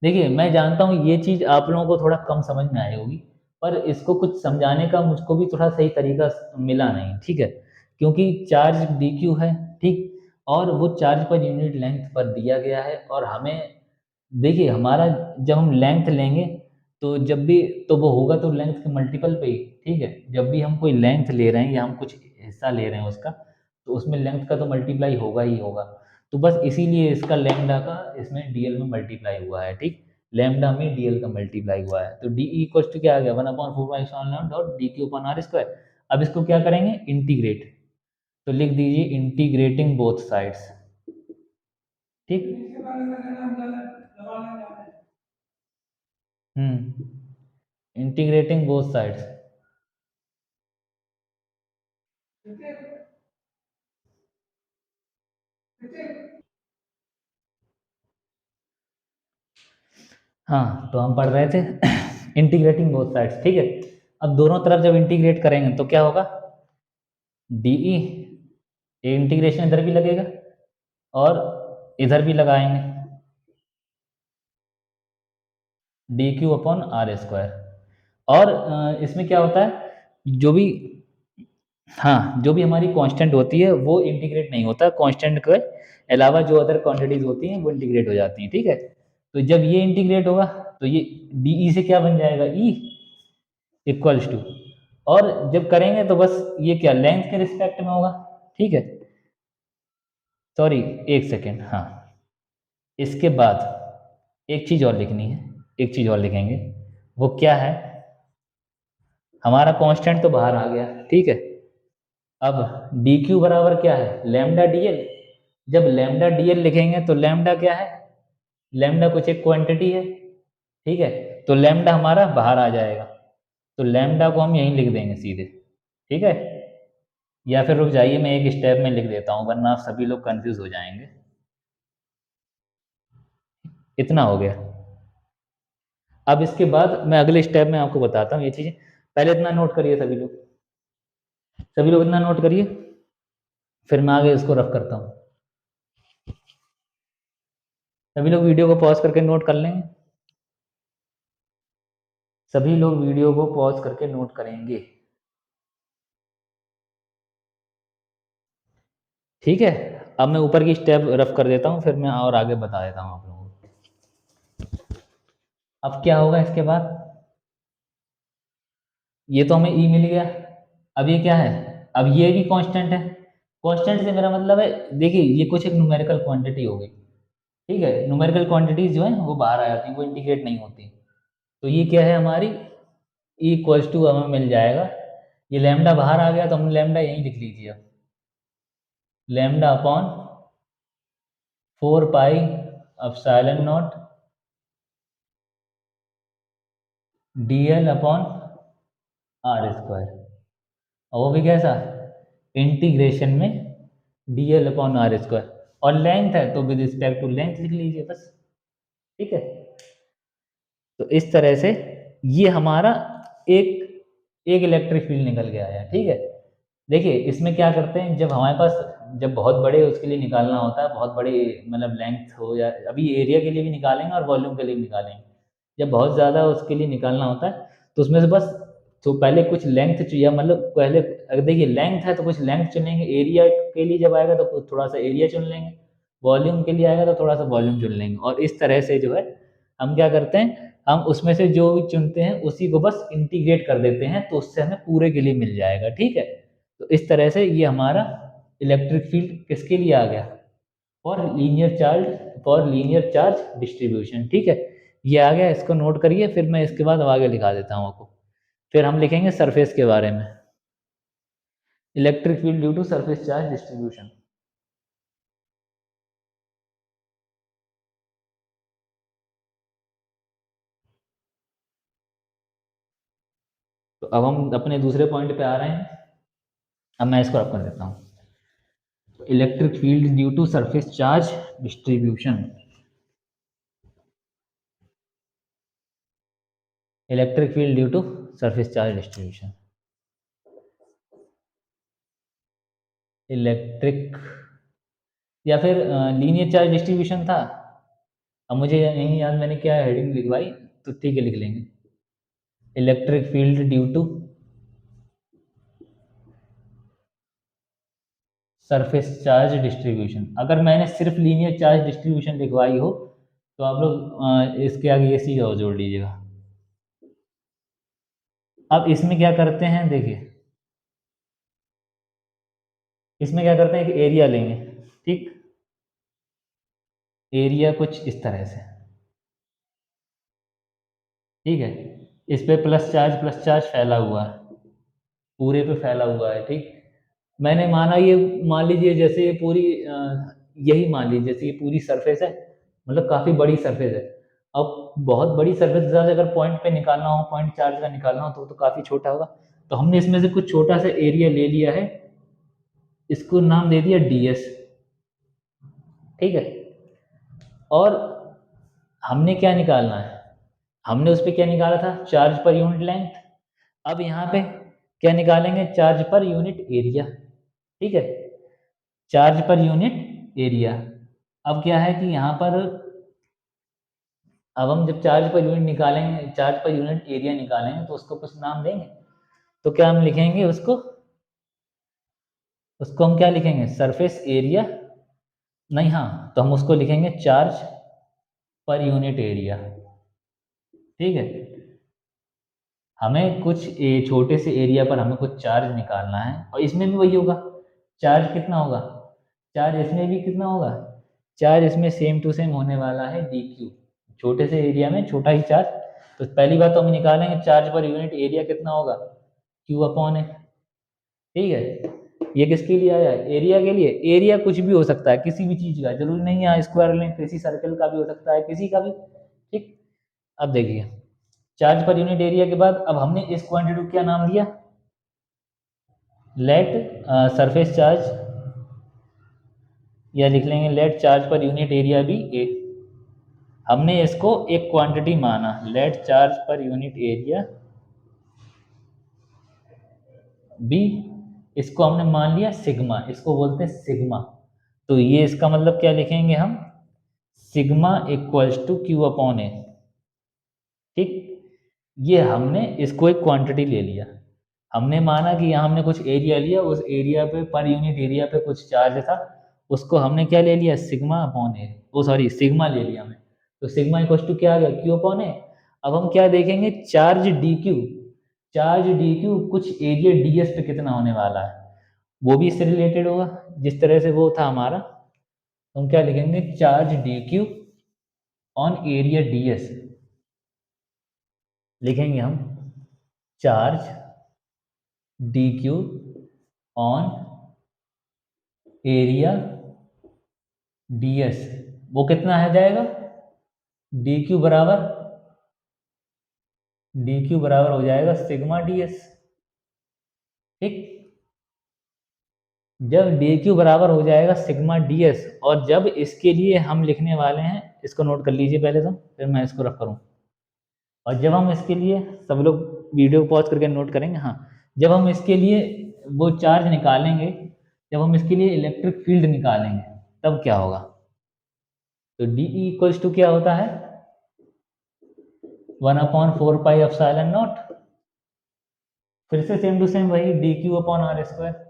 देखिए, मैं जानता हूँ ये चीज़ आप लोगों को थोड़ा कम समझ में आई होगी, पर इसको कुछ समझाने का मुझको भी थोड़ा सही तरीका मिला नहीं, ठीक है? क्योंकि चार्ज dq है, ठीक? और वो चार्ज पर यूनिट लेंथ पर दिया गया है और हमें देखिए हमारा जब हम लेंथ लेंगे तो जब भी तो वो होगा तो लेंथ के मल्टीपल पे ही, ठीक है? जब भी हम कोई लेंथ ले रहे हैं या हम कुछ हिस्सा ले रहे हैं उसका, तो उसमें लेंथ का तो मल्टीप्लाई होगा ही होगा। तो बस इसीलिए इसका लैम्ब्डा का इसमें डीएल में मल्टीप्लाई हुआ है, ठीक? लैम्ब्डा में डीएल का मल्टीप्लाई हुआ है, तो डी इक्वल टू क्या आ गया, 1/4 dot D Q upon R square. अब इसको क्या करेंगे, इंटीग्रेट। तो लिख दीजिए इंटीग्रेटिंग बोथ साइड्स, ठीक? Integrating both sides. हाँ, तो हम पढ़ रहे थे इंटीग्रेटिंग बोथ साइड्स, ठीक है? अब दोनों तरफ जब इंटीग्रेट करेंगे तो क्या होगा, डीई, ये इंटीग्रेशन इधर भी लगेगा और इधर भी लगाएंगे, D Q upon R square. और इसमें क्या होता है, जो भी, हाँ, जो भी हमारी कांस्टेंट होती है वो इंटीग्रेट नहीं होता, कांस्टेंट के अलावा जो अदर क्वांटिटीज होती हैं वो इंटीग्रेट हो जाती हैं, ठीक है? तो जब ये इंटीग्रेट होगा तो ये डी से क्या बन जाएगा, ई इक्वल्स टू, और जब करेंगे तो बस ये क्या लेंथ के रिस्पेक्ट में होगा, ठीक है? सॉरी, एक सेकेंड, हाँ, इसके बाद एक चीज़ और लिखनी है, एक चीज़ और लिखेंगे, वो क्या है, हमारा कांस्टेंट तो बाहर आ गया, ठीक है? अब डी क्यू बराबर क्या है, लैम्डा डीएल। जब लैम्डा डीएल लिखेंगे तो लैम्डा क्या है, लैम्डा कुछ एक क्वांटिटी है, ठीक है? तो लैम्डा हमारा बाहर आ जाएगा, तो लैम्डा को हम यहीं लिख देंगे सीधे, ठीक है? या फिर रुक जाइए, मैं एक स्टेप में लिख देता हूँ वरना आप सभी लोग कंफ्यूज हो जाएंगे। इतना हो गया। अब इसके बाद मैं अगले स्टेप में आपको बताता हूँ ये चीज़ें, पहले इतना नोट करिए सभी लोग, सभी लोग इतना नोट करिए, फिर मैं आगे इसको रफ करता हूँ। सभी लोग वीडियो को पॉज करके नोट कर लेंगे, सभी लोग वीडियो को पॉज करके नोट करेंगे, ठीक है? अब मैं ऊपर की स्टेप रफ कर देता हूँ, फिर मैं और आगे बता देता हूँ आप लोगों को। अब क्या होगा इसके बाद, ये तो हमें ई मिल गया, अब ये क्या है, अब ये भी कांस्टेंट है। कांस्टेंट से मेरा मतलब है, देखिए ये कुछ एक न्यूमेरिकल क्वांटिटी हो गई, ठीक है? न्यूमेरिकल क्वांटिटीज जो है वो बाहर आ जाती हैं, वो इंटीग्रेट नहीं होती। तो ये क्या है हमारी, ई इक्वल्स टू हमें मिल जाएगा, ये लैम्डा बाहर आ गया तो हम लैम्डा यहीं लिख लीजिए, अब lambda upon 4 pi epsilon not D L upon R square, और वो भी कैसा, इंटीग्रेशन में D L upon R square, और लेंथ है तो विद रिस्पेक्ट टू लेंथ लिख लीजिए बस, ठीक है? तो इस तरह से ये हमारा एक एक इलेक्ट्रिक फील्ड निकल के आया, ठीक है? देखिए इसमें क्या करते हैं, जब हमारे पास जब बहुत बड़े उसके लिए निकालना होता है, बहुत बड़ी मतलब लेंथ हो, या अभी एरिया के लिए भी निकालेंगे और वॉल्यूम के लिए भी निकालेंगे, जब बहुत ज़्यादा उसके लिए निकालना होता है तो उसमें से बस, तो पहले कुछ लेंथ चाहिए, मतलब पहले अगर देखिए लेंथ है तो कुछ लेंथ चुनेंगे, एरिया के लिए जब आएगा तो थोड़ा सा एरिया चुन लेंगे, वॉल्यूम के लिए आएगा तो थोड़ा सा वॉल्यूम चुन लेंगे, और इस तरह से जो है हम क्या करते हैं, हम उसमें से जो भी चुनते हैं उसी को बस इंटीग्रेट कर देते हैं, तो उससे हमें पूरे के लिए मिल जाएगा, ठीक है? तो इस तरह से ये हमारा इलेक्ट्रिक फील्ड किसके लिए आ गया, फॉर लीनियर चार्ज डिस्ट्रीब्यूशन, ठीक है? ये आ गया, इसको नोट करिए, फिर मैं इसके बाद अब आगे लिखा देता हूँ आपको, फिर हम लिखेंगे सरफेस के बारे में, electric field due to surface charge distribution. तो अब हम अपने दूसरे पॉइंट पे आ रहे हैं, अब मैं इसको रब कर देता हूँ, electric field due to surface charge distribution, electric field due to surface charge distribution, electric, या फिर लीनियर चार्ज डिस्ट्रीब्यूशन था, अब मुझे नहीं याद मैंने क्या हेडिंग लिखवाई, तो ठीक है लिख लेंगे, electric field due to surface charge distribution. अगर मैंने सिर्फ लीनियर चार्ज डिस्ट्रीब्यूशन लिखवाई हो तो आप लोग इसके आगे ये सी और जोड़ लीजिएगा। अब इसमें क्या करते हैं देखिए, इसमें क्या करते हैं, एक एरिया लेंगे, ठीक, एरिया कुछ इस तरह से, ठीक है, इस पे प्लस चार्ज फैला हुआ है, पूरे पे फैला हुआ है, ठीक। मैंने माना ये, मान लीजिए जैसे ये पूरी यही मान लीजिए जैसे ये पूरी सरफेस है, मतलब काफ़ी बड़ी सरफेस है। अब बहुत बड़ी सरफेस के साथ अगर पॉइंट पे निकालना हो, पॉइंट चार्ज का निकालना हो तो काफ़ी छोटा होगा। तो हमने इसमें से कुछ छोटा सा एरिया ले लिया है, इसको नाम दे दिया डीएस, ठीक है। और हमने क्या निकालना है, हमने उस पर क्या निकाला था, चार्ज पर यूनिट लेंथ। अब यहाँ पे क्या निकालेंगे, चार्ज पर यूनिट एरिया, ठीक है, चार्ज पर यूनिट एरिया। अब क्या है कि यहाँ पर अब हम जब चार्ज पर यूनिट निकालेंगे, चार्ज पर यूनिट एरिया निकालेंगे तो उसको कुछ नाम देंगे। तो क्या हम लिखेंगे उसको, उसको हम क्या लिखेंगे, सरफेस एरिया, नहीं हाँ, तो हम उसको लिखेंगे चार्ज पर यूनिट एरिया, ठीक है। हमें कुछ छोटे से एरिया पर हमें कुछ चार्ज निकालना है, और इसमें भी वही होगा, चार्ज कितना होगा, चार्ज इसमें भी कितना होगा, चार्ज इसमें सेम टू सेम होने वाला है डी क्यू, छोटे से एरिया में छोटा ही चार्ज। तो पहली बात तो हम निकालेंगे चार्ज पर यूनिट एरिया कितना होगा, क्यू अपॉन है, ठीक है। ये किसके लिए आया है, एरिया के लिए। एरिया कुछ भी हो सकता है, किसी भी चीज़ का, जरूरी नहीं है स्क्वायर लें, किसी सर्कल का भी हो सकता है, किसी का भी, ठीक। अब देखिए, चार्ज पर यूनिट एरिया के बाद अब हमने इस क्वांटिटी को क्या नाम दिया, लेट सरफेस चार्ज, या लिख लेंगे let charge per unit area भी ए। हमने इसको एक क्वांटिटी माना, let charge per unit area B, इसको हमने मान लिया सिग्मा, इसको बोलते हैं सिग्मा। तो ये इसका मतलब क्या लिखेंगे हम, sigma equals to Q upon A, ठीक। ये हमने इसको एक क्वांटिटी ले लिया, हमने माना कि यहाँ हमने कुछ एरिया लिया, उस एरिया पे पर यूनिट एरिया पे कुछ चार्ज था, उसको हमने क्या ले लिया, सिग्मा अपॉन ए, वो सॉरी सिग्मा ले लिया हमने। तो सिग्मा इक्वल टू क्या आ गया, क्यू अपॉन ए। अब हम क्या देखेंगे, charge D Q, charge D Q कुछ एरिया डीएस पे कितना होने वाला है, वो भी इससे रिलेटेड होगा जिस तरह से वो था हमारा। तो हम क्या लिखेंगे, charge D Q on area DS, लिखेंगे हम charge D Q on area DS, वो कितना है जाएगा, डी क्यू बराबर, डी क्यू बराबर हो जाएगा सिग्मा डीएस, ठीक। जब डी क्यू बराबर हो जाएगा सिग्मा डीएस, और जब इसके लिए हम लिखने वाले हैं, इसको नोट कर लीजिए पहले तो, फिर मैं इसको रख करूँ। और जब हम इसके लिए, सब लोग वीडियो को पॉज करके नोट करेंगे, हाँ, जब हम इसके लिए वो चार्ज निकालेंगे, जब हम इसके लिए इलेक्ट्रिक फील्ड निकालेंगे, तब क्या होगा, तो डी इक्वल्स टू क्या होता है, 1/4 पाई एप्सिलॉन नॉट, फिर से सेम टू सेम वही D Q upon R square.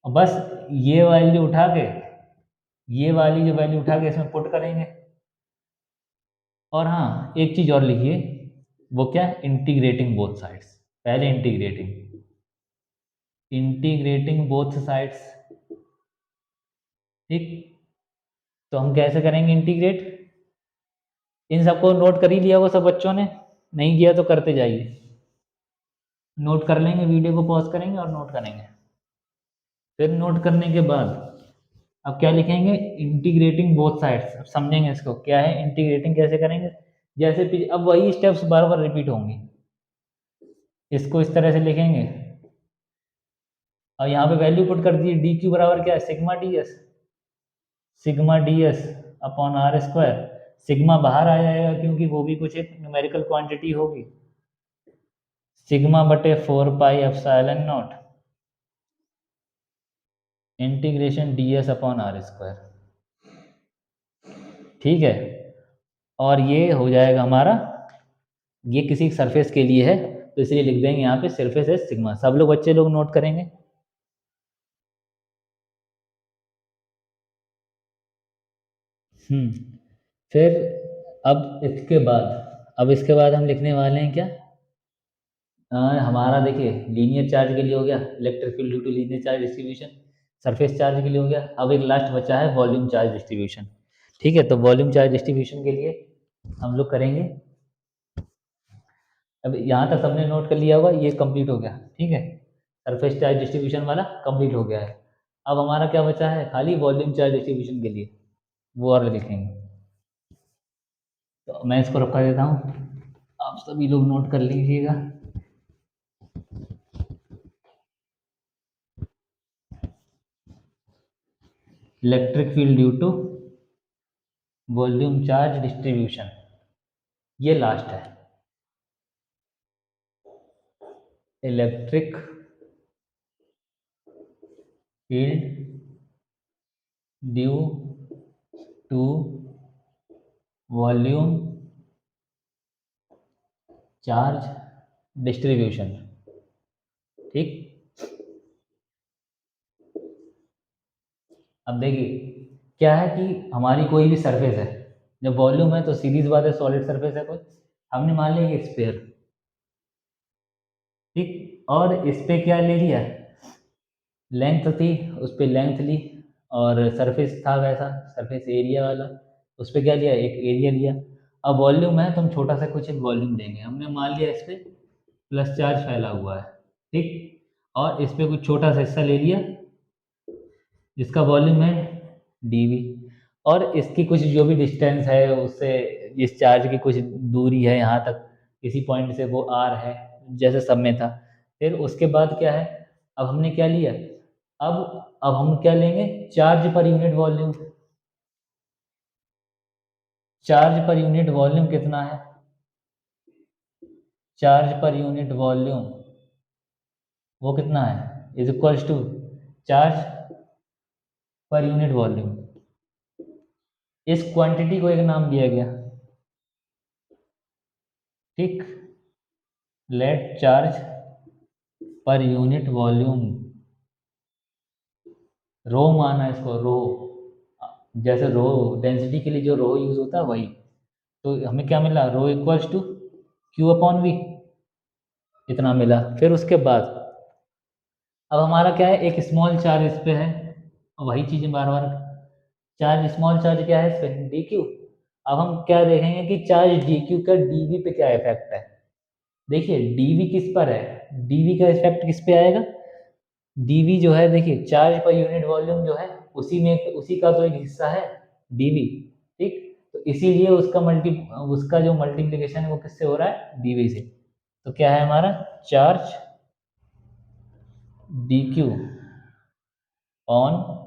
बस ये वैल्यू उठा के, ये वाली जो वैल्यू उठा के इसमें पुट करेंगे। और हाँ, एक चीज और लिखिए, वो क्या, इंटीग्रेटिंग बोथ साइड्स, पहले इंटीग्रेटिंग, इंटीग्रेटिंग बोथ साइड्स, ठीक। तो हम कैसे करेंगे इंटीग्रेट, इन सबको नोट कर ही लिया वो सब बच्चों ने, नहीं किया तो करते जाइए, नोट कर लेंगे, वीडियो को पॉज करेंगे और नोट करेंगे। फिर नोट करने के बाद अब क्या लिखेंगे, इंटीग्रेटिंग बोथ साइड्स। अब समझेंगे इसको क्या है इंटीग्रेटिंग, कैसे करेंगे, जैसे अब वही स्टेप्स बार बार रिपीट होंगी। इसको इस तरह से लिखेंगे, और यहाँ पे वैल्यू पुट कर दी, डी क्यू बराबर क्या है, sigma D S, sigma D S upon R square. Sigma बाहर आ जाएगा क्योंकि वो भी कुछ एक न्यूमेरिकल क्वांटिटी होगी, सिग्मा बटे 4 pi epsilon not integration D S upon R square, ठीक है, और ये हो जाएगा हमारा, ये किसी सरफेस के लिए है, तो इसलिए लिख देंगे यहाँ पे सरफेस है सिग्मा। सब लोग, बच्चे लोग नोट करेंगे। फिर अब इसके बाद हम लिखने वाले हैं क्या, हमारा देखिए लीनियर चार्ज के लिए हो गया electric field due to linear charge distribution, surface charge के लिए हो गया। अब एक लास्ट बचा है वॉल्यूम चार्ज डिस्ट्रीब्यूशन। ठीक है, तो वॉल्यूम चार्ज डिस्ट्रीब्यूशन के लिए हम लोग करेंगे। अब यहाँ तक सबने नोट कर लिया होगा, ये कंप्लीट हो गया। ठीक है, सरफेस चार्ज डिस्ट्रीब्यूशन वाला कंप्लीट हो गया है। अब हमारा क्या बचा है, खाली वॉल्यूम चार्ज डिस्ट्रीब्यूशन के लिए वो और लिखेंगे। तो मैं इसको रखा देता हूँ, आप सभी लोग नोट कर लीजिएगा। Electric field due to volume charge distribution, ये लास्ट है। Electric field due to volume charge distribution. ठीक, अब देखिए क्या है कि हमारी कोई भी सरफेस है, जब वॉल्यूम है तो सीरीज बात है सॉलिड सरफेस है कोई, हमने मान लिया एक स्फीयर। ठीक, और इस पे क्या ले लिया, लेंथ थी, उस पे लेंथ ली, और सरफेस था वैसा सरफेस एरिया वाला, उस पे क्या लिया, एक एरिया लिया। अब वॉल्यूम है तो हम छोटा सा कुछ एक वॉल्यूम देंगे, हमने मान लिया इस पे प्लस चार्ज फैला हुआ है। ठीक, और इस पे कुछ छोटा सा हिस्सा ले लिया जिसका वॉल्यूम है dv, और इसकी कुछ जो भी डिस्टेंस है उससे, इस चार्ज की कुछ दूरी है यहाँ तक, किसी पॉइंट से वो r है, जैसे सब में था। फिर उसके बाद क्या है, अब हमने क्या लिया, अब हम क्या लेंगे, charge per unit volume. Charge per unit volume कितना है, चार्ज पर यूनिट वॉल्यूम वो कितना है, is equals to charge per unit volume. इस क्वांटिटी को एक नाम दिया गया। ठीक, let charge per unit volume, rho माना इसको, रो, जैसे रो डेंसिटी के लिए जो रो यूज होता है वही। तो हमें क्या मिला, rho equals to Q upon V, इतना मिला। फिर उसके बाद अब हमारा क्या है, एक स्मॉल चार्ज इस पे है, वही चीज़ें बार बार, चार्ज स्मॉल चार्ज क्या है इस पे, डी क्यू। अब हम क्या देखेंगे कि चार्ज डी क्यू का डीवी पे क्या इफेक्ट है। देखिए डीवी किस पर है, डीवी का इफेक्ट किस पे आएगा, डीवी जो है देखिए चार्ज पर यूनिट वॉल्यूम जो है उसी में, उसी का तो एक हिस्सा है डीवी। ठीक, तो इसीलिए उसका जो मल्टीप्लिकेशन है वो किससे हो रहा है, डीवी से। तो क्या है हमारा, charge D Q on,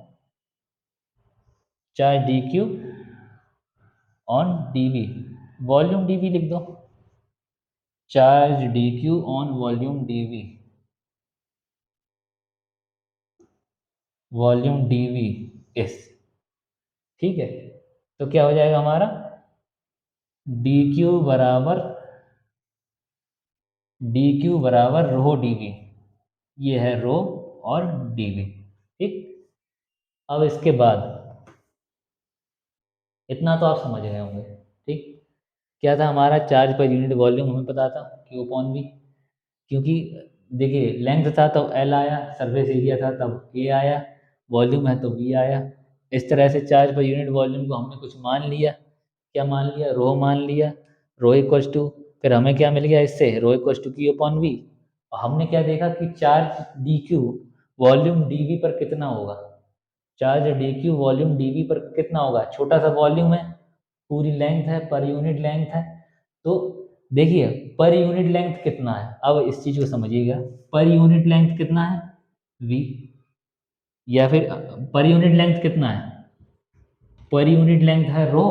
charge D Q on DV, volume DV लिख दो, charge D Q on volume DV, volume DV इस। ठीक है, तो क्या हो जाएगा हमारा, डी क्यू बराबर, डी क्यू बराबर रो डीवी, ये है रो और डीवी। ठीक, अब इसके बाद इतना तो आप समझ गए होंगे। ठीक, क्या था हमारा, चार्ज पर यूनिट वॉल्यूम हमें पता था क्यू अपॉन वी, क्योंकि देखिए लेंथ था तो एल आया, सरफेस एरिया था तब ए आया, वॉल्यूम है तो वी आया। इस तरह से चार्ज पर यूनिट वॉल्यूम को हमने कुछ मान लिया, क्या मान लिया, रो मान लिया, रो इक्वल्स टू, फिर हमें क्या मिल गया इससे, rho equals to Q upon V. और हमने क्या देखा कि charge D Q volume D V पर कितना होगा, charge D Q volume D V पर कितना होगा, छोटा सा वॉल्यूम है, पूरी लेंथ है, पर यूनिट लेंथ है। तो देखिए पर यूनिट लेंथ कितना है, अब इस चीज को समझिएगा, पर यूनिट लेंथ कितना है v, या फिर पर यूनिट लेंथ कितना है, पर यूनिट लेंथ है रो,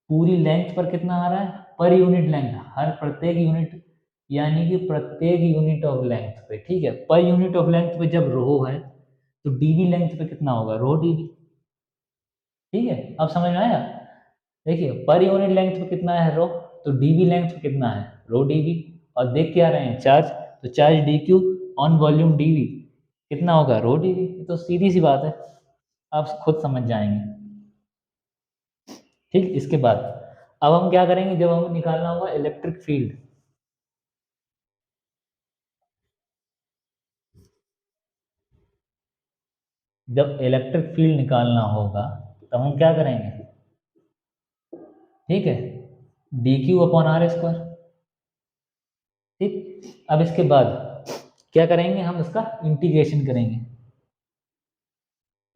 पूरी लेंथ पर कितना आ रहा है, पर यूनिट लेंथ, हर प्रत्येक यूनिट, यानी कि प्रत्येक यूनिट ऑफ लेंथ पे। ठीक है, पर यूनिट ऑफ लेंथ पे जब रो है तो डीवी लेंथ पे कितना होगा, रो डीवी। ठीक है, अब समझ में आया। देखिए पर यूनिट लेंथ पे कितना है रो, तो डीवी लेंथ पे कितना है रो डीवी, और देख क्या रहे हैं चार्ज, तो charge D Q on volume DV कितना होगा रो डीवी, तो सीधी सी बात है, आप खुद समझ जाएंगे। ठीक, इसके बाद अब हम क्या करेंगे, जब हमें निकालना होगा इलेक्ट्रिक फील्ड, जब इलेक्ट्रिक फील्ड निकालना होगा तब हम क्या करेंगे, ठीक है, D Q upon R square. ठीक, अब इसके बाद क्या करेंगे, हम इसका इंटीग्रेशन करेंगे,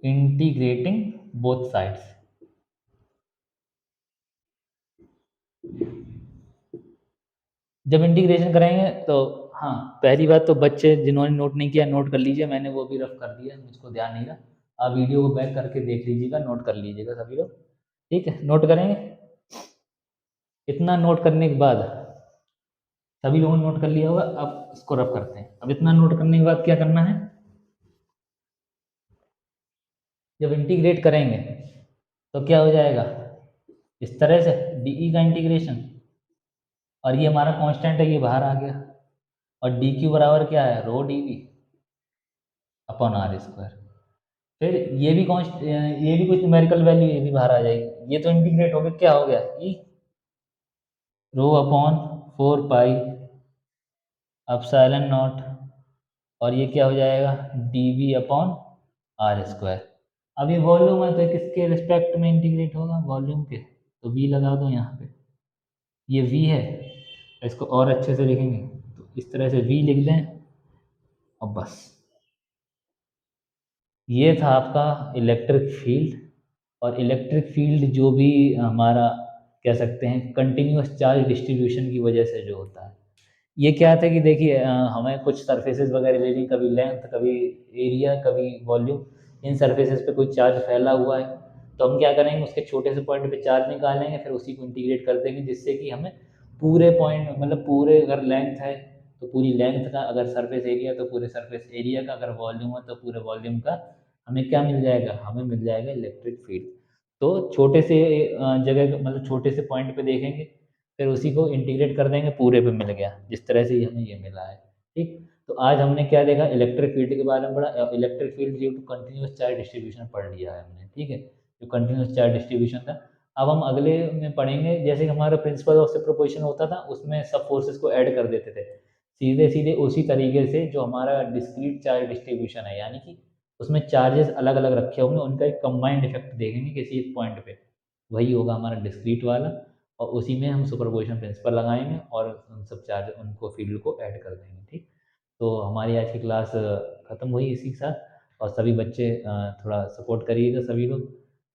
इंटीग्रेटिंग बोथ साइड्स। जब इंटीग्रेशन करेंगे तो हाँ, पहली बात तो बच्चे जिन्होंने नोट नहीं किया नोट कर लीजिए, मैंने वो भी रफ कर दिया, मुझको ध्यान नहीं रहा, आप वीडियो को बैक करके देख लीजिएगा, नोट कर लीजिएगा सभी लोग। ठीक है, नोट करेंगे, इतना नोट करने के बाद सभी लोगों ने नोट कर लिया होगा, अब इसको रफ करते हैं। अब इतना नोट करने के बाद क्या करना है, जब इंटीग्रेट करेंगे तो क्या हो जाएगा, इस तरह से डीई का इंटीग्रेशन, और ये हमारा कांस्टेंट है, ये बाहर आ गया, और डी क्यू बराबर क्या है rho D V upon R square. फिर ये भी कुछ न्यूमेरिकल वैल्यू ये भी बाहर आ जाएगी, ये तो इंटीग्रेट हो गया, क्या हो गया E rho upon 4 pi epsilon naught, और ये क्या हो जाएगा D V upon R square. अब ये वॉल्यूम है तो किसके रिस्पेक्ट में इंटीग्रेट होगा, वॉल्यूम के, तो वी लगा दो यहाँ पे, ये वी है, इसको और अच्छे से लिखेंगे तो इस तरह से वी लिख दें, और बस ये था आपका इलेक्ट्रिक फील्ड। और इलेक्ट्रिक फील्ड जो भी हमारा कह सकते हैं कंटिन्यूअस चार्ज डिस्ट्रीब्यूशन की वजह से जो होता है, ये क्या था कि देखिए हमें कुछ सरफेसेस वगैरह लेनी, कभी लेंथ, कभी एरिया, कभी वॉल्यूम, इन सरफेसेस पे कोई चार्ज फैला हुआ है, तो हम क्या करेंगे उसके छोटे से पॉइंट पे चार्ज निकालेंगे, फिर उसी को इंटीग्रेट कर देंगे, जिससे कि हमें पूरे पॉइंट मतलब पूरे, अगर लेंथ है तो पूरी लेंथ का, अगर सरफेस एरिया तो पूरे सरफेस एरिया का, अगर वॉल्यूम है तो पूरे वॉल्यूम का हमें क्या मिल जाएगा, हमें मिल जाएगा इलेक्ट्रिक फील्ड। तो छोटे से जगह मतलब छोटे से पॉइंट पे देखेंगे, फिर उसी को इंटीग्रेट कर देंगे, पूरे पे मिल गया, जिस तरह से हमें ये मिला है। ठीक, तो आज हमने क्या देखा, इलेक्ट्रिक फील्ड के बारे में पढ़ा, electric field due to continuous charge distribution पढ़ लिया है हमने। ठीक है, जो कंटिन्यूअस चार्ज डिस्ट्रीब्यूशन था, अब हम अगले में पढ़ेंगे, जैसे कि हमारा प्रिंसिपल ऑफ सुपरपोजिशन होता था, उसमें सब फोर्सेस को ऐड कर देते थे, सीधे सीधे उसी तरीके से जो हमारा डिस्क्रीट चार्ज डिस्ट्रीब्यूशन है, यानी कि उसमें चार्जेस अलग अलग रखे होंगे, उनका एक कंबाइंड इफेक्ट देखेंगे किसी एक पॉइंट पे, वही होगा हमारा डिस्क्रीट वाला, और उसी में हम सुपरपोजिशन प्रिंसिपल लगाएंगे और उन सब चार्ज उनको फील्ड को ऐड कर देंगे। ठीक, तो हमारी आज की क्लास ख़त्म हुई इसी के साथ, और सभी बच्चे थोड़ा सपोर्ट करिएगा सभी लोग,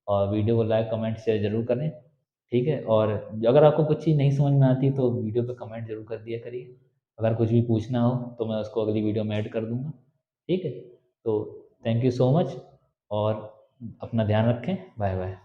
और वीडियो को लाइक कमेंट शेयर ज़रूर करें। ठीक है, और अगर आपको कुछ चीज़ नहीं समझ में आती तो वीडियो पे कमेंट ज़रूर कर दिया करिए, अगर कुछ भी पूछना हो तो मैं उसको अगली वीडियो में ऐड कर दूँगा। ठीक है, तो थैंक यू सो मच, और अपना ध्यान रखें, बाय बाय।